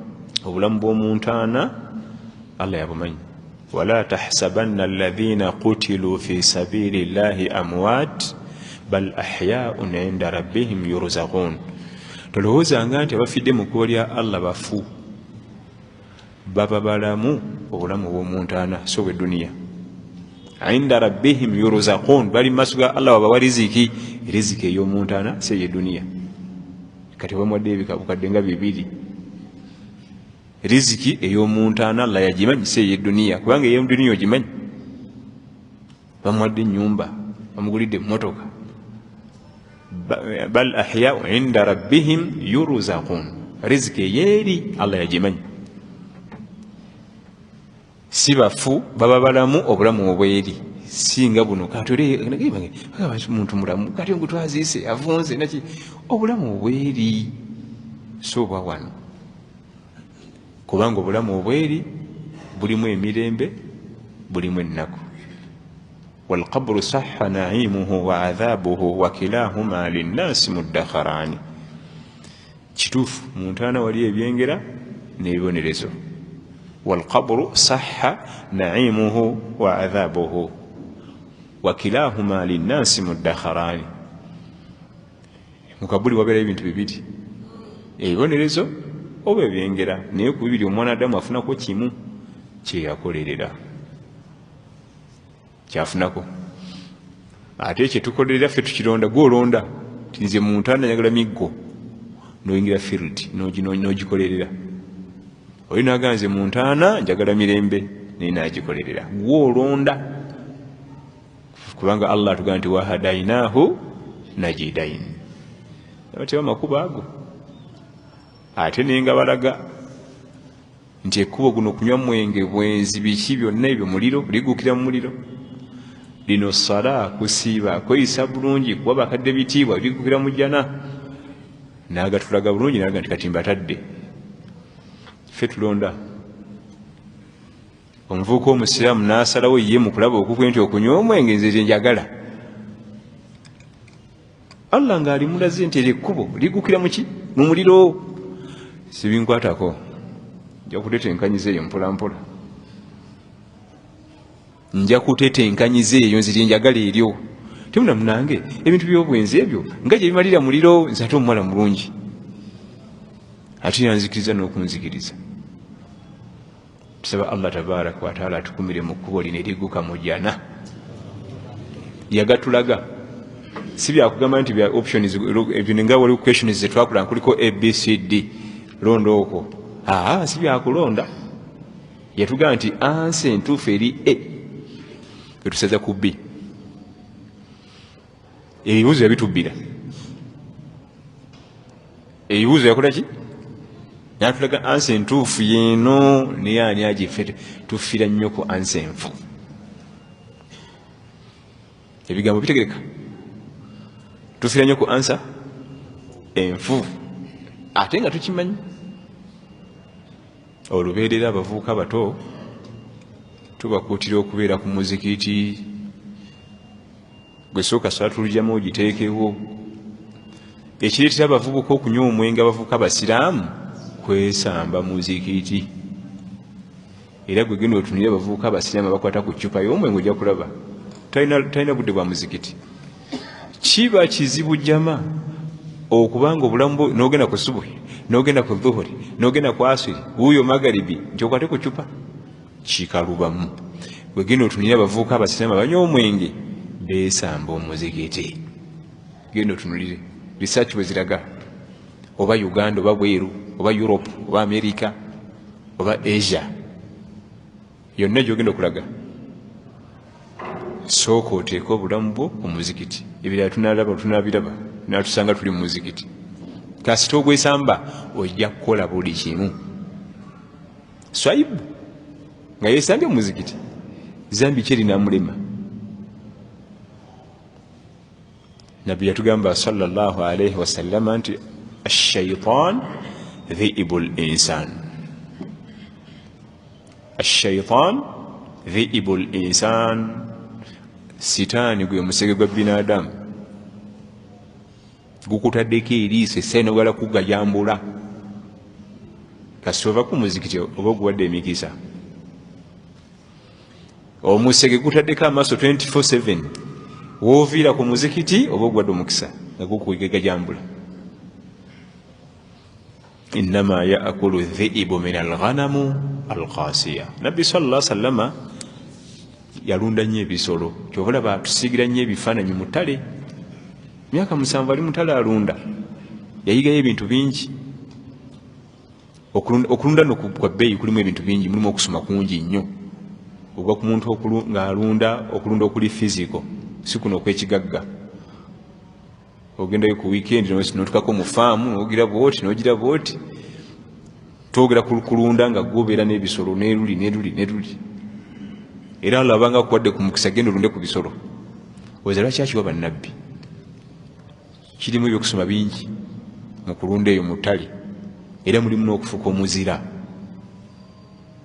obulamu bw'omuntaana Allah yabumanyi wala tahsabanna alladhina qutilu fi sabili llahi amwat bal ahyaun inda rabbihim yurzaqun tolowoozanga nti abafidde mu kkubo lya Allah bafu baba balamu obulamu bw'omuntaana so bwe duniya inda rabbihim yurzaqun bali maaso ga Allah wabawa riziki ey'omuntaana se ye duniya kati bamuwadde ebikabukadde nga bibiri riziki ey'omuntaana Allah yagimanyi se ye duniya kubanga ey'eduniya ogimanyi bamuwadde ennyumba bamugulidde emmotoka bal ahyau inda rabbihim yurzaqun riziki eyeeri Allah yagimanyi si bafu baba balamu obulamu obweri singa buno muntu mulamu kati ngu twaziise avunze naki obulamu obweri so bwa wano kubanga obulamu obweri bulimu emirembe bulimu ennaku walqabru sahha naimuhu wa adhabuhu wa kilahuma linnasi muddakharani kituufu muntaana wali ebyengera n'ebibonerezo walqabru sahha naimuhu wa adhabuhu wa kilahuma linnasi muddakharani mukabuli wabeera ebintu bibiri ebibonerezo oba ebyengera naye ku bibiri omwanadamu afunako kimu kyeyakolerera kyafunako ate kyetukolerera ffe tukironda gwolonda tinze muntaana njagala miggo noyingira field n'ogikolerera oyo naganze muntaana njagala mirembe naye nagikolerera gwolonda kubanga Allah atugamba nti wahadainahu najidain abateba makubo ago ate nenga balaga nti ekkubo guno kunywa mwenge bwenzi biki byonna ebyo muliro ligukira mu muliro lino sala kusiiba kweyisa bulungi kuba bakadde bitiibwa ligukira mu jjana nagatulaga bulungi naga nti kati mbatadde ffe tulonda omuvubuka omusiraamu n'asalawo ye mu kulaba okukwe nti okunywa omwenge nze njagala Allah ng'ali mulaze nti ekkubo ligukira muki mu muliro sibinkwatako nja kutetenkanyiza eyo mpolampola nja kutetenkanyiza eyo nziri njagala eryo temuna munange ebintu by'obwenzi ebyo nga gye bimalira muliro nze ate omuwala mulungi ate yanzikiriza n'okunzikiriza tusaba Allah tabaraka wa taala atukumire mu kkubo lino erigguka mu jana. Yagatulaga si byakugamba nti bya options ebyo nga waliwo questions zetwakulanga kuliko ABCD londo okwo. Si byakulonda. Yatugamba nti ansi entuufu eri A etusaza ku B. Ebibuuzo yabitubbira. Ebibuuzo yakola ki? Yatulaga ansi entuufu yeeno naye ani agiffe tufiira nnyo ku ansi enfu. Ebigambo bitegereka. Tufiira nnyo ku ansa enfu ate nga tukimanyi. Olubeerera abavubuka bato tubakuutira okubeera ku muzikiti gwe sooka salaatu lujamu ogiteekewo. Ekireetera abavubuka okunywa omwenge abavubuka basiraamu kwesamba muzikiti. Era gwe genda otunire abavubuka abasiraamu abakwata ku ccupa y'omwenge ojja kulaba talina budde bwa muzikiti. Kiba kizibu jama okubanga obulamu n'ogenda ku subuhi n'ogenda ku dhuhuri n'ogenda ku asiri wuuyo magaribi nti okwate ku ccupa kikalubamu. Gwe genda otunire abavubuka abasiraamu abanywa omwenge beesamba omuzikiti. Genda otunulire research bwe ziraga oba Uganda oba bweru oba Europe oba America oba Asia yonna gyogenda okulaga. Sooka oteeka obulamu bwo ku muzikiti. Ebirala tunabiraba natusanga tuli mu muzikiti. Kasita ogwesamba ojja kukola buli kimu. Swaibu nga yesambye mu muzikiti zambi kyeri namulema. Nabbi yatugamba sallallahu alayhi wasallam nti ash-shaytan dhi'ibul insan. Ash-shaytan dhi'ibul insan. Sitaani gwe musege gwa binadamu gukutaddeko eriiso essene ogala kugajambula. Kasita ova ku muzikiti oba oguwadde emikisa. Omusege gutaddeko amaaso 24/7 wooviira ku muzikiti oba oguwadde omukisa nga gukugajambula. Innama yaakulu dhi'ibu min alghanamu alqasiya. Nabbi sallallahu alayhi wa sallama yalunda nnyo ebisolo. Kyobalaba tusiigira nnyo ebifaananyi mu ttale. Myaka 7 ali mu ttale alunda. Yayigayo ebintu bingi. Okulunda no kwa bbeeyi kulimu ebintu bingi, mulimu okusoma kungi nnyo. Ogwa ku muntu ng'alunda okulunda okuli physical si kuno okw'ekigagga. Ogendayo ku weekend n'otukako mu faamu n'ogira bwoti twogera kulunda nga gobeera n'ebisolo n'eruli. Era alabanga kuwadde ku mukisa genda olunde ku bisolo. Oza lwaki akiwa bannabbi? Kirimu ebyokusoma bingi mu kulunda eyo mu ttale. Era mulimu n'okufuuka omuzira.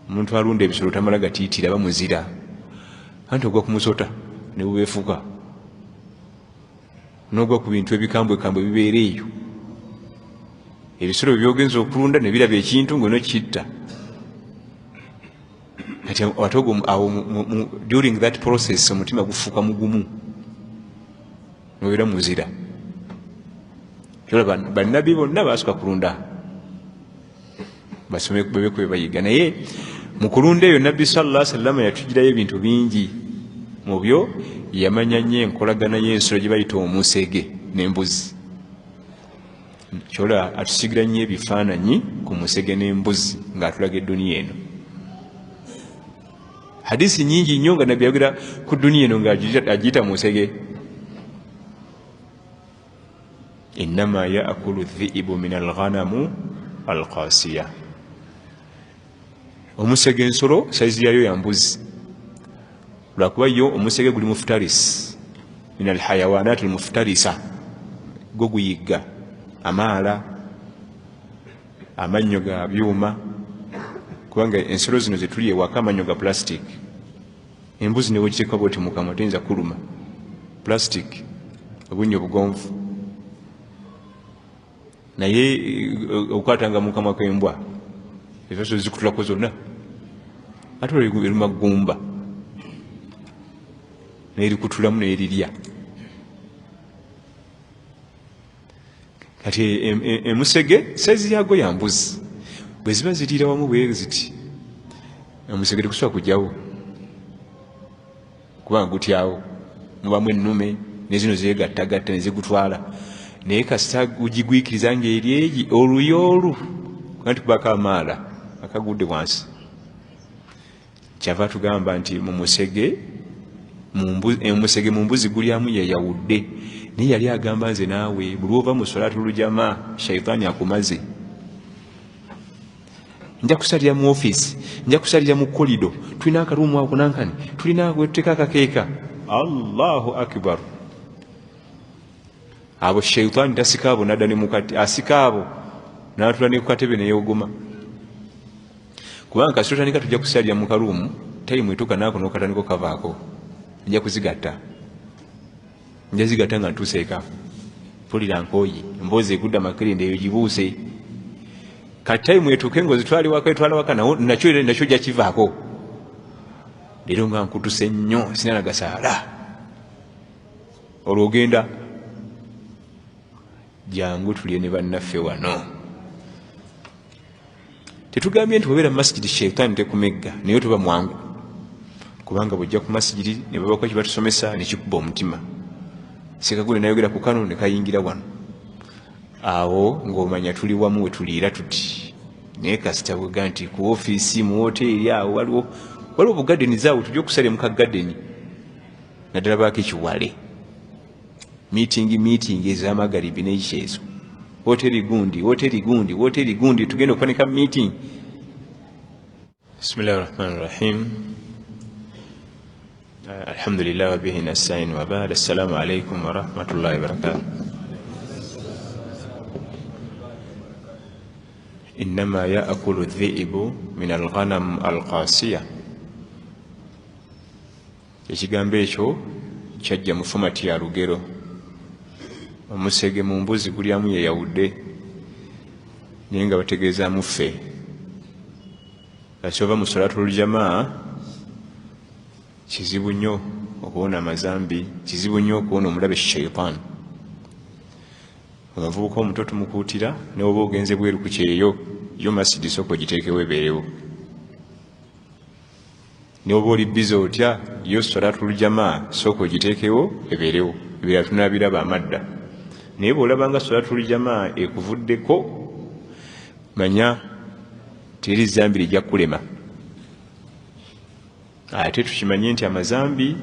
Omuntu alunda ebisolo tamala gatiitira aba muzira. Anti ogwa ku musota ne bubeefuka. N'ogwa ku bintu ebikambwe bibeera eyo. Ebisolo byogenza okulunda ne biraba ekintu ng'onokitta. During that process omutima gufuuka mugumu nobeera muzira. Bannabbi bonna baasooka kulunda basome bebeko bye bayiga. Naye mu kulunda eyo Nabbi sallallahu alayhi wa sallam yatugirayo ebintu bingi. Mu byo yamanya nnyo enkolagana y'ensolo gye bayita omusege n'embuzi. Kyola atusigira nnyo ebifaananyi ku musege n'embuzi ng'atulaga edduniya eno. Hadisi nyingi nnyo nga Nabbi yayogera ku dduniya eno ng'agiyita musege. Innama yaakulu dhi'ibu min alghanamu alqasiya. Omusege ensolo saizi yayo ya mbuzi. Lwakuba yo omusege guli muftaris min alhayawanat almuftarisa. Go guyigga amaala amannyo ga byuma. Kubanga ensolo zino zetuli ewaka amannyo ga plastic. Embuzi ne wegiteeka bwoti mu kamwa teyinza kuluma. Plastic obunnyo bugonvu. Naye okukwatanga mu kamwa k'embwa ezo zikutulako zonna. Ate eruma ggumba n'erikutulamu n'erirya. Kati emusege saizi yago ya mbuzi. Bwe ziba ziriira wamu bwe ziti omusege tegusobola kujjawo kubanga gutyawo mubamu ennume nezino zegattagatta nezigutwala naye kasita gugigwikiriza ngaeri oluyoolu kanti kubako amaala akagudde wansi kyava tugamba nti mumusege mu mbuzi gulyamu yeyawudde naye yali agamba nze naawe buli ova mu solaatul jamaa shaitaani akumaze nja kusalira mu ofiisi nja kusalira mu kolido tulina akaluumu ako nankani tulina wetuteka akakeeka allahu akbar abo shaitaani tasika abo nadda ne mukati asika abo natula ne kukatebe neyogoma kubanga kasitotandika tujja kusalira mu kaluumu tayimu etuuka naako nokatandika okavaako nja kuzigatta nja zigatta nga ntuuseeka pulira nkooyi emboozi egudda makirinde eyo gibuuse katayimu etuuke ngaozitwala waka nakyo jja kivaako leero nga nkutuse nnyo sinanagasaala olwogenda jangu tulye ne bannaffe wano tetugambye nti wabeera mu masigidi sheitaani tekumegga naye tuba mwangu kubanga bwojja ku masigidi ne babako kibatusomesa nekikuba omutima sekagule nayogera ku kano nekayingira wano awo ng'omanya tuli wamu we tuliira tuti naye kasita bwega nti ku ofiisi mu woteeri awo waliwo bugadeni zaawo tujja okusalya mu kagadeni naddala baako ekiwale miitingi ez'amagaribi n'ekyezo woteeri gundi tugenda okufanika meeting. Bismillahi rahmani rahim. Alhamdulillah wa bihi nasta'in wa ba'd. Assalamu alaikum wa rahmatullahi wa barakatuh. Innama ya'kulu adh-dhi'bu min al-ghanam al-qasiya. Ekigambo ekyo kyajja mu fomati ya lugero. Omusege mu mbuzi gulyamu yeyawudde naye nga bategeeza muffe kakyova mu solaatul jamaa kizibu nnyo okuwona amazambi kizibu nnyo okuwona omulabe shaitaani omuvubuka omuto tumukuutira naye oba ogenze bweru ku kyeyo yo masidi sooka ogiteekewo ebeerewo naye oba oli biza otya yo solaatul jamaa sooka ogiteekewo ebeerewo ebirala tunabiraba amadda naye bw'olabanga solaatul jamaa ekuvuddeko manya teri zambi lijja kulema ate tukimanye nti amazambi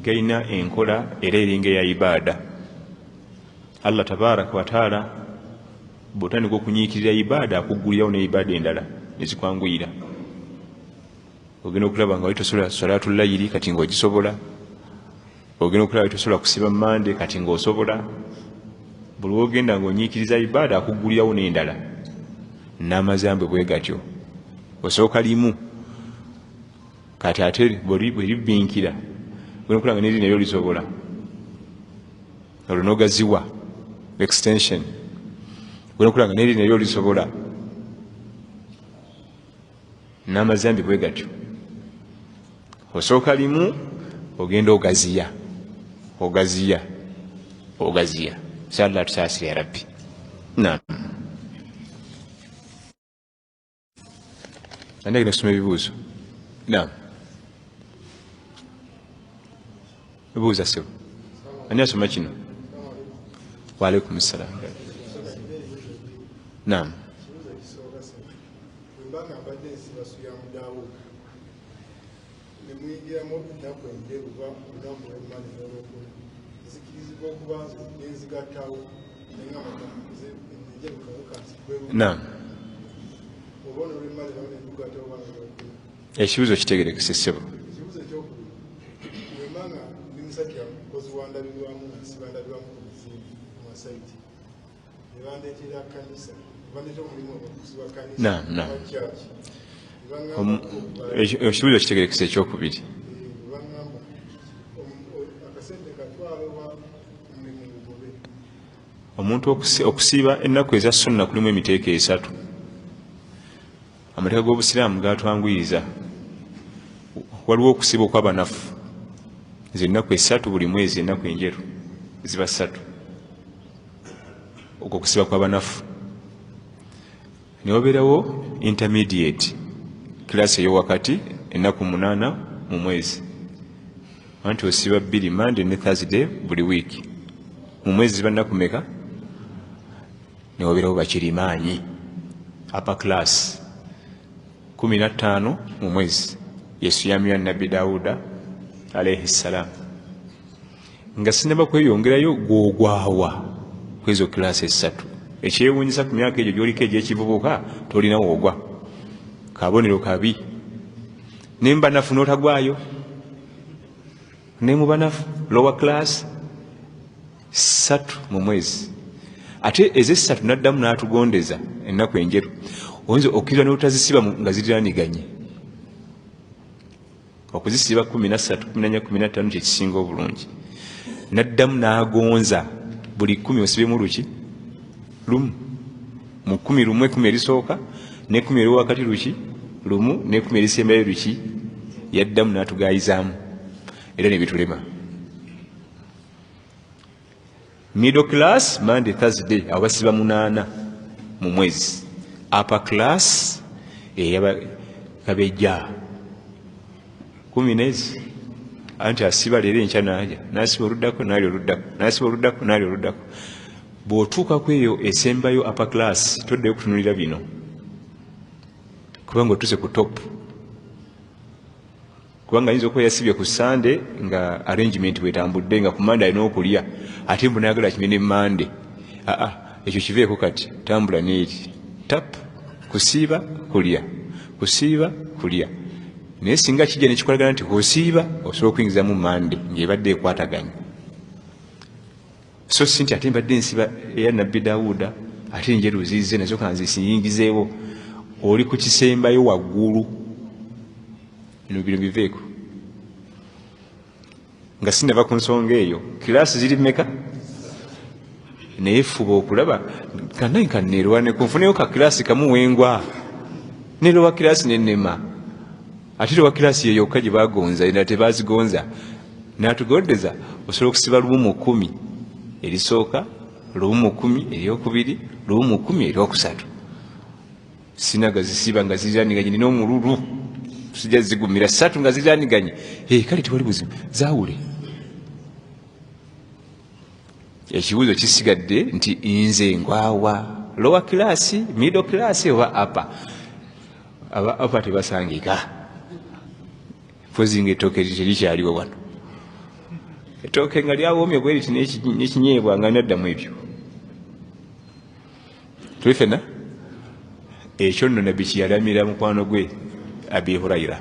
galina enkola era eringa eya ibaada. Allah tabaraka wataala bw'otandika okunyiikirira ibaada akuggulirawo ne ibaada endala nezikwanguyira ogenda okulaba nga walitosobola solaatul layiri kati ng'ogisobola ogenda okulaba walitosobola kusiba mande kati ng'osobola buli wogenda ng'onyiikiriza ibaada akuggulirawo n'endala n'amazambe bwe gatyo osooka limu kati ate bweribbinkira ogenda okulaba nga n'erina eryo lisobola olwo n'ogaziwa extension ogenda okulaba nga n'erina eryo lisobola n'amazambe bwe gatyo osooka limu ogenda ogaziya Inshallah tusaasire ya Rabbi. Naam. Nandagenda kusoma ebibuuzo. Naam. Ebibuuzo sebo. Ani asoma kino? Wa alaikum salaam. Naam. Naam. Ekibuuzo kitegerekese ssebo. Naam. Ekibuuzo kitegerekese ekyokubiri. Omuntu okusiiba ennaku eza sunna kulimu emiteeko esatu. Amateeka g'obusiraamu gatwanguyiriza. Waliwo okusiiba okw'abanafu. Nze ennaku esatu buli mwezi ennaku enjeru ziba ssatu. Okwo okusiiba kw'abanafu. Ne wabeerawo intermediate kilasi eyo wakati ennaku 8 mu mwezi anti osiba 2 Monday ne Thursday buli week mu mwezi ziba nnaku meka newabirawo bakirimaanyi upper class 15 mu mwezi Yesu yamya Nabbi Dawuda alayhi salam nga sinaba kweyongerayo gwogwawa kwezo kilasi 3 ekyewuunyisa ku myaka egyo gy'oliko egy'ekivubuka tolina woogwa kabonero kabi nemba nafu n'otagwayo nemuba nafu lower class 3 mu mwezi ate eze 3 naddamu n'atugondeza ennaku enjeru oyinza okkiriza n'otazisiba nga ziriraniganye okuzisiba 13 14 15 kyekisinga obulungi naddamu n'agonza buli 10 osibemu luki lumu mu 10 lumu 10 erisooka ne 10 eriwakati luki lumu ne 10 erisembayo luki yaddamu n'atugayizaamu era ne bitulema. Middle class Monday Thursday abasiba 8 mu mwezi. Upper class kabeja 10 anti asiba lero enkya naja nasiba oluddako nali oluddako nasiba oluddako nali oluddako bw'otuuka kweyo esembayo upper class toddeyo kutunulira bino kubanga otuse ku top kubanga ayinza okuba yasibye ku Sunday nga arrangement wetambudde nga ku Monday alina okulya ate mbu nayagala kimene Monday ekyo kiveeko kati tambula neeri tap kusiiba kulya kusiiba kulya naye singa kijja nekikolagana nti osiiba osobola okuyingiza mu Monday ng'ebadde ekwataganya so sinti ate mbadde nsiba eya Nabbi Dawuda ate enjeru ziize nazo kanzisiyingizeewo oli ku kisembayo waggulu bino biveeko nga sinava ku nsonga eyo kilasi ziri mmeka naye fuba okulaba kanneerwane kunfuneyo ka kilasi kamu wengwa nerowa kilasi nenema ate rowa kilasi yeyo yokka gye bagonza era tebazigonza n'atugondeza osobola okusiba 1 mu 10 erisooka 1 mu 10 eryokubiri 1 mu 10 eryokusatu sinaga zisiba nga ziraniganye nina omululu sijja zigumira 3 nga ziraniganye kale tewali buzibu zaawule ekibuuzo kisigadde nti nze ngwawa lower class middle class oba upper tebasangika fozinga ettooke terikyaliwo wano ettooke nga lyawoomye bwe liti n'ekinyeebwa nga naddamu ebyo tuli fenna ekyo nno Nabbi kiyalamira mukwano gwe Abi Hurayra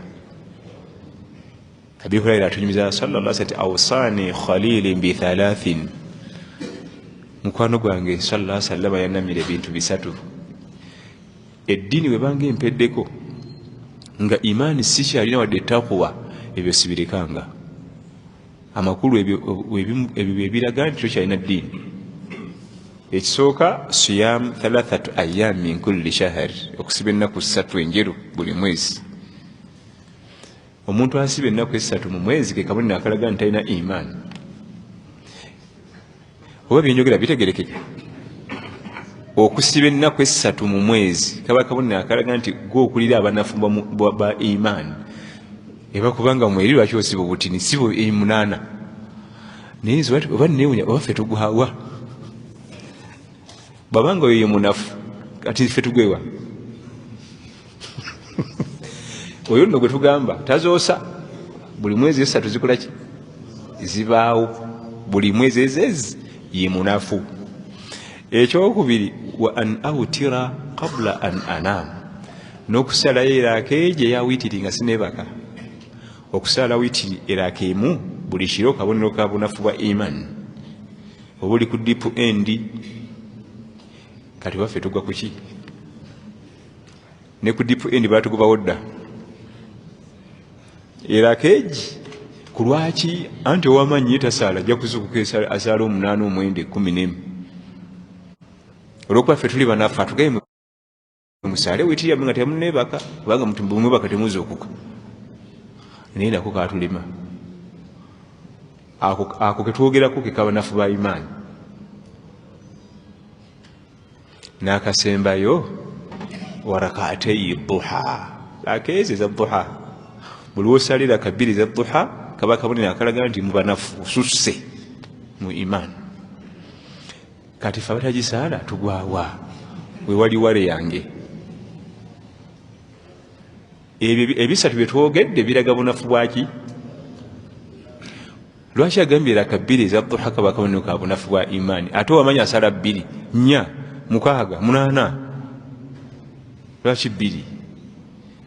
atunyumiza sallallahu alaihi wasallam awsani khalili bi 3 mukwano gwange sallallahu alaihi wasallam yanamira ebintu 3 eddiini webanga empeddeko nga imaani si kyalina wadde taqwa ebyo sibirekanga amakulu ebyo ebiraga nti kyalina ddiini ekisooka siyam 3 ayyam min kulli shahr okusiba ennaku 3 enjeru buli mwezi omuntu asiba ennaku 3 mu mwezi ke kabonero akalaga nti talina imaani oba byenjogera bitegerekeka okusiba ennaku 3 mu mwezi kaba kabonero akalaga nti gwokulira abanafu ba imaani eba kubanga mweri lwaki osiba obutini sibo 8 naye oba newunya oba ffe tuguhawa babanga oyo ye munafu ati ffe tugwewa oyo nno gwe tugamba tazoosa buli mwezi 3 zikola ki zibaawo buli mwezi ezezi ye munafu ekyokubiri wa an awtira qabla an anam n'okusalayo eraakeeje yawiitiri nga sinebaka okusala wiitiri eraakeemu buli kiro kabonero ka bunafu bwa iman oba oli ku dipu endi kati waffe tugwa kuki ne ku dipu endi baatugubawo dda eraakeeji ku lwaki anti owamanyi tasaala ajja kuzukuka asaala 8 9 11 olwokuba ffe tuli banafu atugaye musaale wiitiri nga temunebaka kubanga mutimubaka temuzuukuka naye nako kaatulema ako ketwogerako kekabanafu ba imaani n'akasembayo warakatei duha akeezi eza duha buli wosalira kabiri za duha kaba kabonero akalaga nti mubanafu osusse mu imaani. Kati fe abatagisaala tugwawa wewali wale yange. Ebyo ebisatu bye twogedde biraga bunafu bwaki? Lwaki agambye kabiri eza duha kaba kabonero ka bunafu bwa imaani ate wamanya asala 2 4 6 8? Lwaki 2?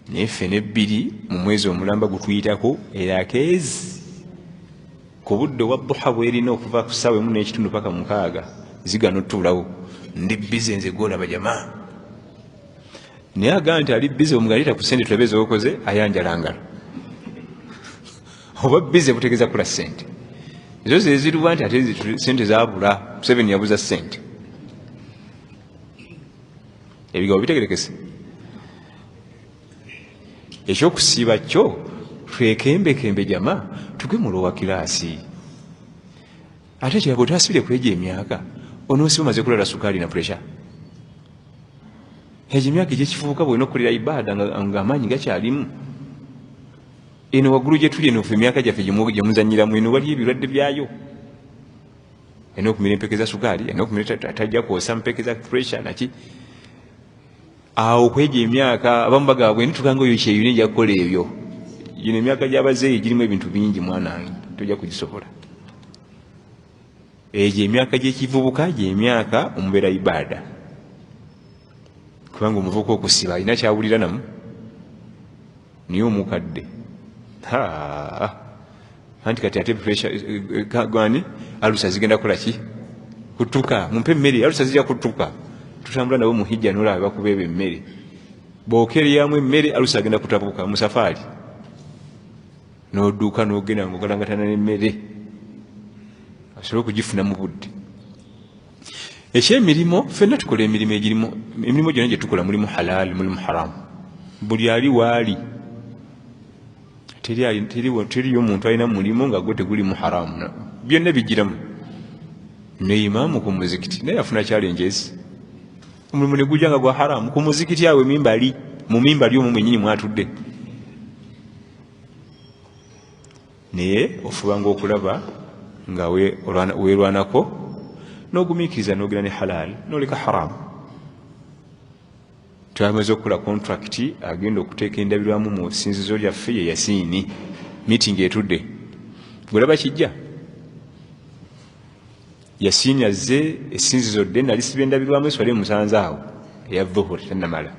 Naye ffe ne 2 mu mwezi omulamba gutuyitako era keezi ku budde wa duha bwerina okuva ku ssaawa 1:30 paka 6 zigano tuulawo ndi bize nze gwolaba jamaa. Naye agaa nti ali bize omugalira ku sente twebeza okoze ayanjalangala oba bize butegeeza kula sente ezo zeziruwa nti ate sente zabula 7 yabuza sente. Ebigabo bitegerekese. Ekyokusiiba kyo twekembekembe jama tugwe mulowa kiraasi. Ate kyaba otasibire kweja emyaka onoosiba omaze kulala sukaali na puresha. Egyo emyaka egyekifubuka bwena okukolera ibaada nga amaanyi gakyalimu. Eno waggulu gye tuli eno ffe emyaka gyaffe gyemuzanyiramu eno wali ebirwadde byayo. Eno okumira empeke za sukaali, eno okumira tajja kwosa mpeke za puresha naki. Awo kweja emyaka abamu bagabwe nitukanga oyo kyeyina ejja kukola ebyo. Gino emyaka gy'abazeeyi girimu ebintu bingi mwanange tojja kugisobola. Egyo emyaka gy'ekivubuka gy'emyaka omubeera ibaada. Kubanga omuvubuka okusiba alina kyawulira namu niye omukadde. Anti kati ate gwani alusa zigenda kukola ki? Kutuka. Mumpe emmere alusa zijja kutuka. Tutambula nabo mu hijja n'olaba bakubeeba emmere. Bw'okeryamu emmere alusa agenda kutabuka mu safaari. N'odduuka n'ogenda ng'ogalangatana n'emmere. Asobole okugifuna mu budde. Eky'emirimu ffenna tukola emirimu egirimu. Emirimu gyonna gye tukola mulimu halaali mulimu haramu. Buli ali waali. Teriyo omuntu alina mulimu nga gwe teguli mu haramu. Byonna bigiramu. Ne imaamu ku muzikiti naye afuna challenges. Omulimu ne gujja nga gwa haramu ku muzikiti awe mu mimbali omwo mwennyini mwatudde. Naye ofubanga okulaba nga weerwanako n'ogumiikiriza n'ogenda ne halaali n'oleka haramu. Twamaze okukola contract agenda okuteeka endabirwamu mu ssinzizo lyaffe ye Yasiini meeting etudde. Gwelaba kijja Yasiini azze essinzizo dde nalisiba endabirwamu eswale musanze awo eya dhuhur tennamala.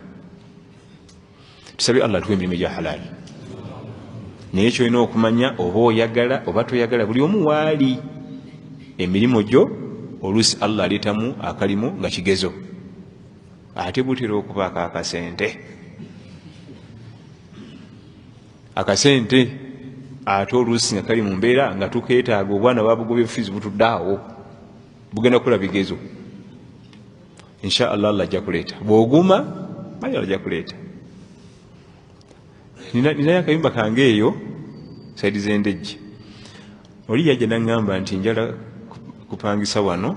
Tusabe Allah tuwe emirimu egya halaali. Naye kyolina okumanya oba oyagala oba toyagala buli omu waali emirimu gyo oluusi Allah aleetamu akalimu nga kigezo. Ate butera okubaako akasente. Akasente ate oluusi nga kali mu mbeera nga tukeetaaga obwana babugobye fizi butudde awo bugenda kukola bigezo. Insha Allah Allah ajja kuleeta. Bw'oguma Allah ajja kuleeta. Ninayo akayumba kange eyo saidi z'endejje. Oli yajja n'aŋŋamba nti njala kupangisa wano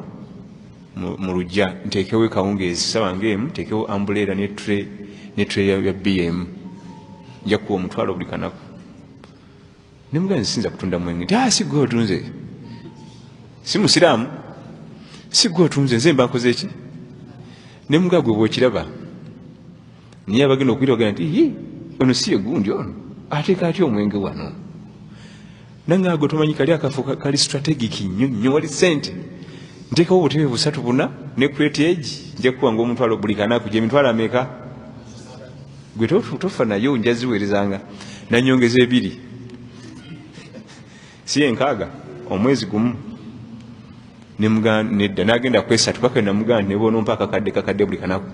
mu lujja nteekewo kawungeezi sawa ng'emu nteekewo ambuleera ne tray ya BM nja kuwa omutwalo buli kanaku. Ne mugamba nsinza kutunda mwenge nti si gwe otunze si musiraamu si gwe otunze nze mba nkoze ki? Ne mugamba gwe bw'okiraba niye abagenda okuyita bagenda nti ono si ye gundi ono ateeka atya omwenge wano nange ago tomanyi kali akafo kali strategic nnyo wali sente nteekawo obutebe 3 buna ne crate age nja kuwanga omutwalo buli kanaku gye mitwalo ameka gwe tofa nayo njaziweerezanga nanyongeza 2 si 6 omwezi gumu ne muganda nedda n'agenda ku 3 paka na muganda ne bonompa kakadde buli kanaku.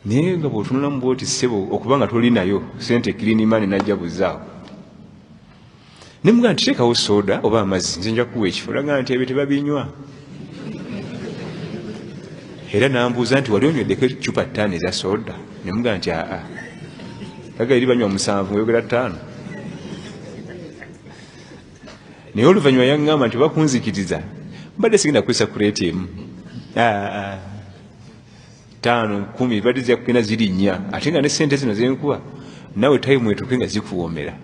Naye nga bw'otunula mu bwoti ssebo okuba nga toli nayo sente kilini mani najja buzaawo. Ne muganda nti teekawo soda oba amazzi nze nja kuwa ekifo laga nti ebyo tebabinywa. Era n'ambuuza nti wali onyweddeko ecupa 5 eza soda? Ne muganda nti laga eri banywa 7 ngayogera 5. Naye oluvannyuma yaŋŋamba nti bakunzikiriza mbadde sigenda kukozesa kuleeta emu. 5 10 badi zya kugenda ziri 4 ate nga ne sente zino zenkuwa nawe time etuke nga zikuwoomera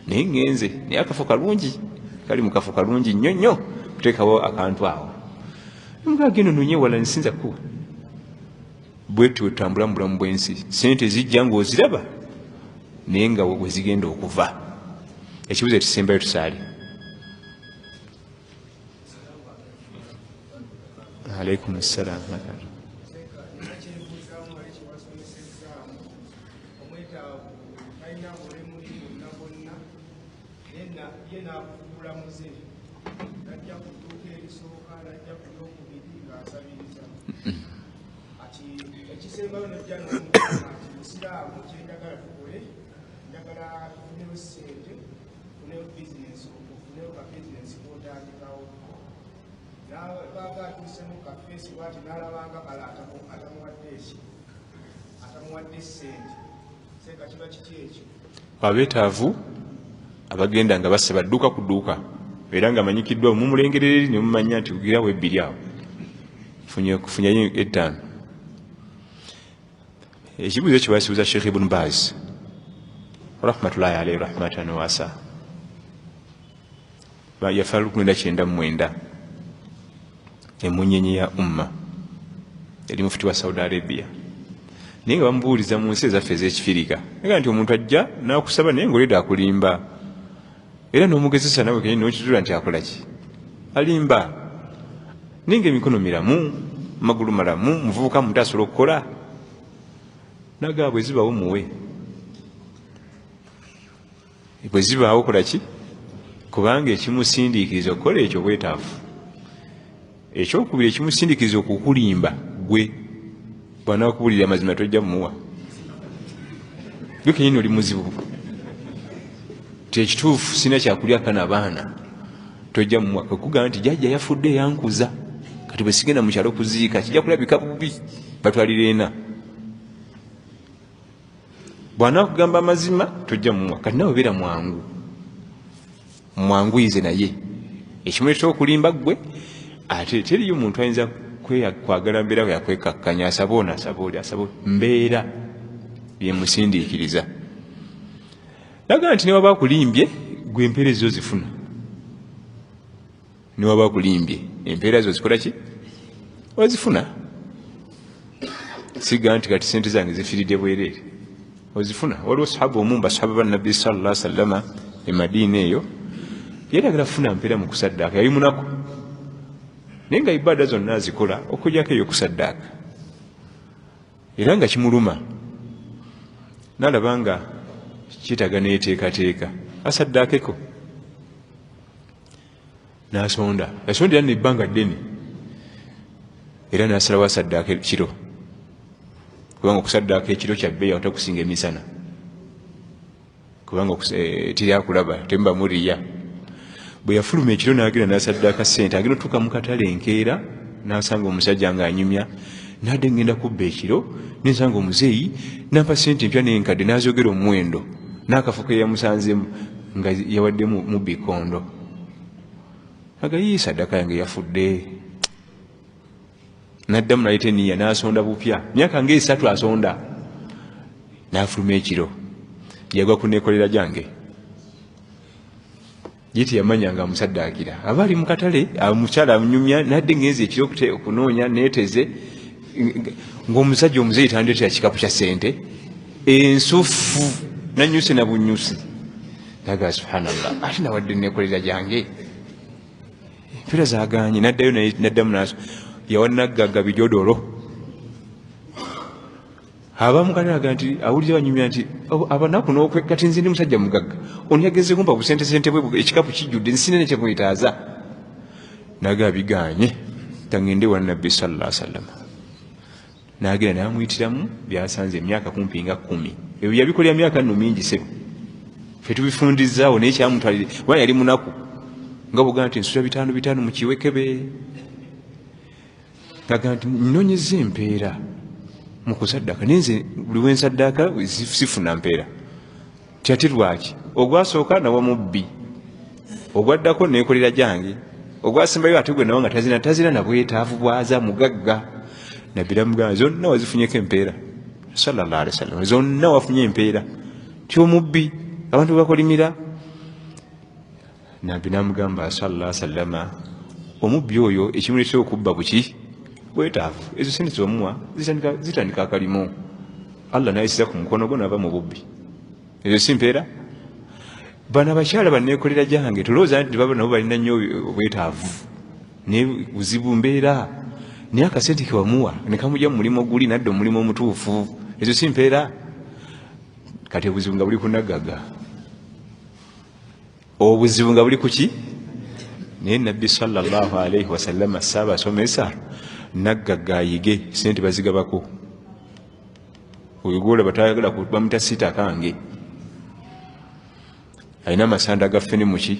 naye ngenze naye akafo kalungi kali mu kafo kalungi nnyo nnyo kuteekawo akantu awo mugageno nonye wala nsinza kuwa bwetyo otambula mu bulamu bw'ensi sente zijja ng'oziraba naye nga we zigenda okuva ekibuzo ekisembayo tusaali alaikum salaam abeetaavu abagenda nga basaba dduuka ku dduuka era nga manyikiddwa mumulengereri ne mumanya nti kugirawo ebbiri awo funyayo 5. ekibuzo ekyo basibuza Sheikh Ibn Baz rahmatullahi alayhi rahmatan wasa yafa 1999 emunyenye ya umma yali mufiti wa Saudi Arabia naye nga bamubuuliza mu nsi ezaffe ez'ekifirika naga nti omuntu ajja n'akusaba naye ng'oleda akulimba era n'omugezesa nawe kenyini n'okitula nti akola ki alimba naye nga emikono miramu magulu malamu muvubuka muntu asobola okukola naga bwe zibaawo muwe bwe zibaawo kola ki kubanga ekimusindiikiriza okukola ekyo bwetaavu ekyokubiri ekimusindiikiriza okukulimba gwe bw'anaakubulira amazima tojja mumuwa gwe kenyini oli muzibu tekituufu sina kyakulya kana baana tojja mumuwa kakugamba nti jjajja yafudde yankuza kati bwe sigenda mu kyalo kuziika kijja kulabika bubi batwalira ena bw'anaakugamba amazima tojja mumuwa kati nawe beera mwanguyize naye ekimuleetera okulimba gwe ate teriyo omuntu ayinza kwagala mbeera we yakwekakkanya asaba ono asaba oli asaba mbeera byemusindiikiriza naga nti newaba akulimbye gwe empeera ezo zifuna newaba akulimbye empeera zo zikola ki ozifuna siga nti kati sente zange zifiridde bwereere ozifuna waliwo sahaba omu basahaba bannabbi sallallahu alaihi wasallama e Madiina eyo yali agala kufuna mpeera mu kusaddaaka yali munaku naye nga ibaada zonna azikola okugyako eyo kusaddaaka era nga kimuluma n'alaba nga kitaaga neeteekateeka asaddaakeko n'asonda yasondera nebbanga ddene era n'asalawo asaddaaka ekiro kubanga okusaddaaka ekiro kyabbeeyi awatakusinga emisana kubanga tiryakulaba temba muriya bwe yafuluma ekiro n'agenda n'asaddaaka ssente agenda otuuka mu katale enkeera n'asanga omusajja ng'anyumya n'adde ngenda kubba ekiro nensanga omuzeeyi nampa ssente empya n'enkadde n'azogera omuwendo n'akafo ke yamusanzemu nga yawadde mu bikondo agayi saddaaka yange yafudde n'addamu nayita eniya n'asonda bupya myaka nga3 asonda n'afuluma ekiro yagwa kuneekolera gyange yiti yamanya nga amusaddaakira aba ali mu katale omukyala amunyumya nadde ngenzi ekiro okunoonya neeteze ng'omusajja omuzeeyi tandeetera kikapu kya ssente ensufu nanyuse na bunyusi naga subhanallah ate nawadde neekolera gyange empeera zaganye naddayo naddamu naso yawanaggaga bijodolo abamukatalaga nti awulira banyumya nti abanaku n'okwe kati nze ndi musajja mugagga ono yageze kumpa busente bwe ekikapu kijjudde nsinene kyemuyitaaza naga biganye tangende wa nabbi sallallahu alaihi wasallam nagenda namuyitiramu byasanze emyaka kumpi nga 10 ebyo yabikolera myaka nno mingi sebo fe tubifundizaawo naye kyamutwalire kubanga yali munaku nga bugamba nti nsula 5 mu kiwekebe naga nti nnonyeza empeera mu kusaddaaka nenze buli wensaddaaka sifuna mpeera tyati lwaki ogwasooka nawa mubbi ogwaddako neekolera gyange ogwasembayo ate gwe nawo nga tazina nabwetaavu bwaza mugagga nabbi namugamba zonna wazifunyeko empeera sallallahu alaihi wasallam, zonna wafunye empeera tyomubbi abantu bakolimira. Nabbi namugamba sallallahu alaihi wasallam, omubbi oyo ekimuletera okubba buki bwetaavu, ezo sente zomuwa zitandika akalimo, Allah nayisiza ku mukono gwo nava mu bubbi, ezo si mpeera. Bano abakyala banneekolera jange tulowooza nti baba nabo balina nnyo obwetaavu ne buzibu mbeera, naye akasente kewamuwa ne kamujja mu mulimu guli nadda omulimu omutuufu, ezo si mpeera. Kati obuzibu nga buli ku naggaga, obuzibu nga buli kuki. Naye nabbi sallallahu alaihi wasallam saabasomesa naggaga ayige sente bazigabako, oyo gwola batayagala bamuta sita kange, alina amasanda gaffe ne muki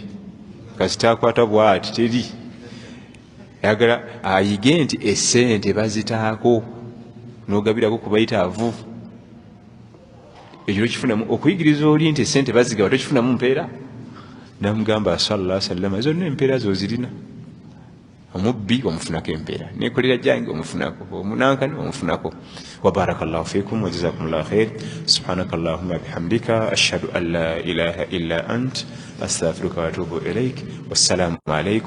kasita akwata bwati teri, ayagala ayige nti esente bazitaako n'ogabirako ku bayitaavu. Ekyo kifunamu okuyigiriza oli nti esente bazigaba tokifunamu mpeera. Namugamba sallallahu alaihi wasallam, zonna empeera zozirina. Omubbi omufunako empeera, nekolera jange omufunako, omunankani omufunako. Wa barakallahu fikum wa jazakumullahu khair. Subhanakallahumma bihamdika ashhadu an la ilaha illa ant astaghfiruka wa atubu ilaik. Wassalamu alaikum.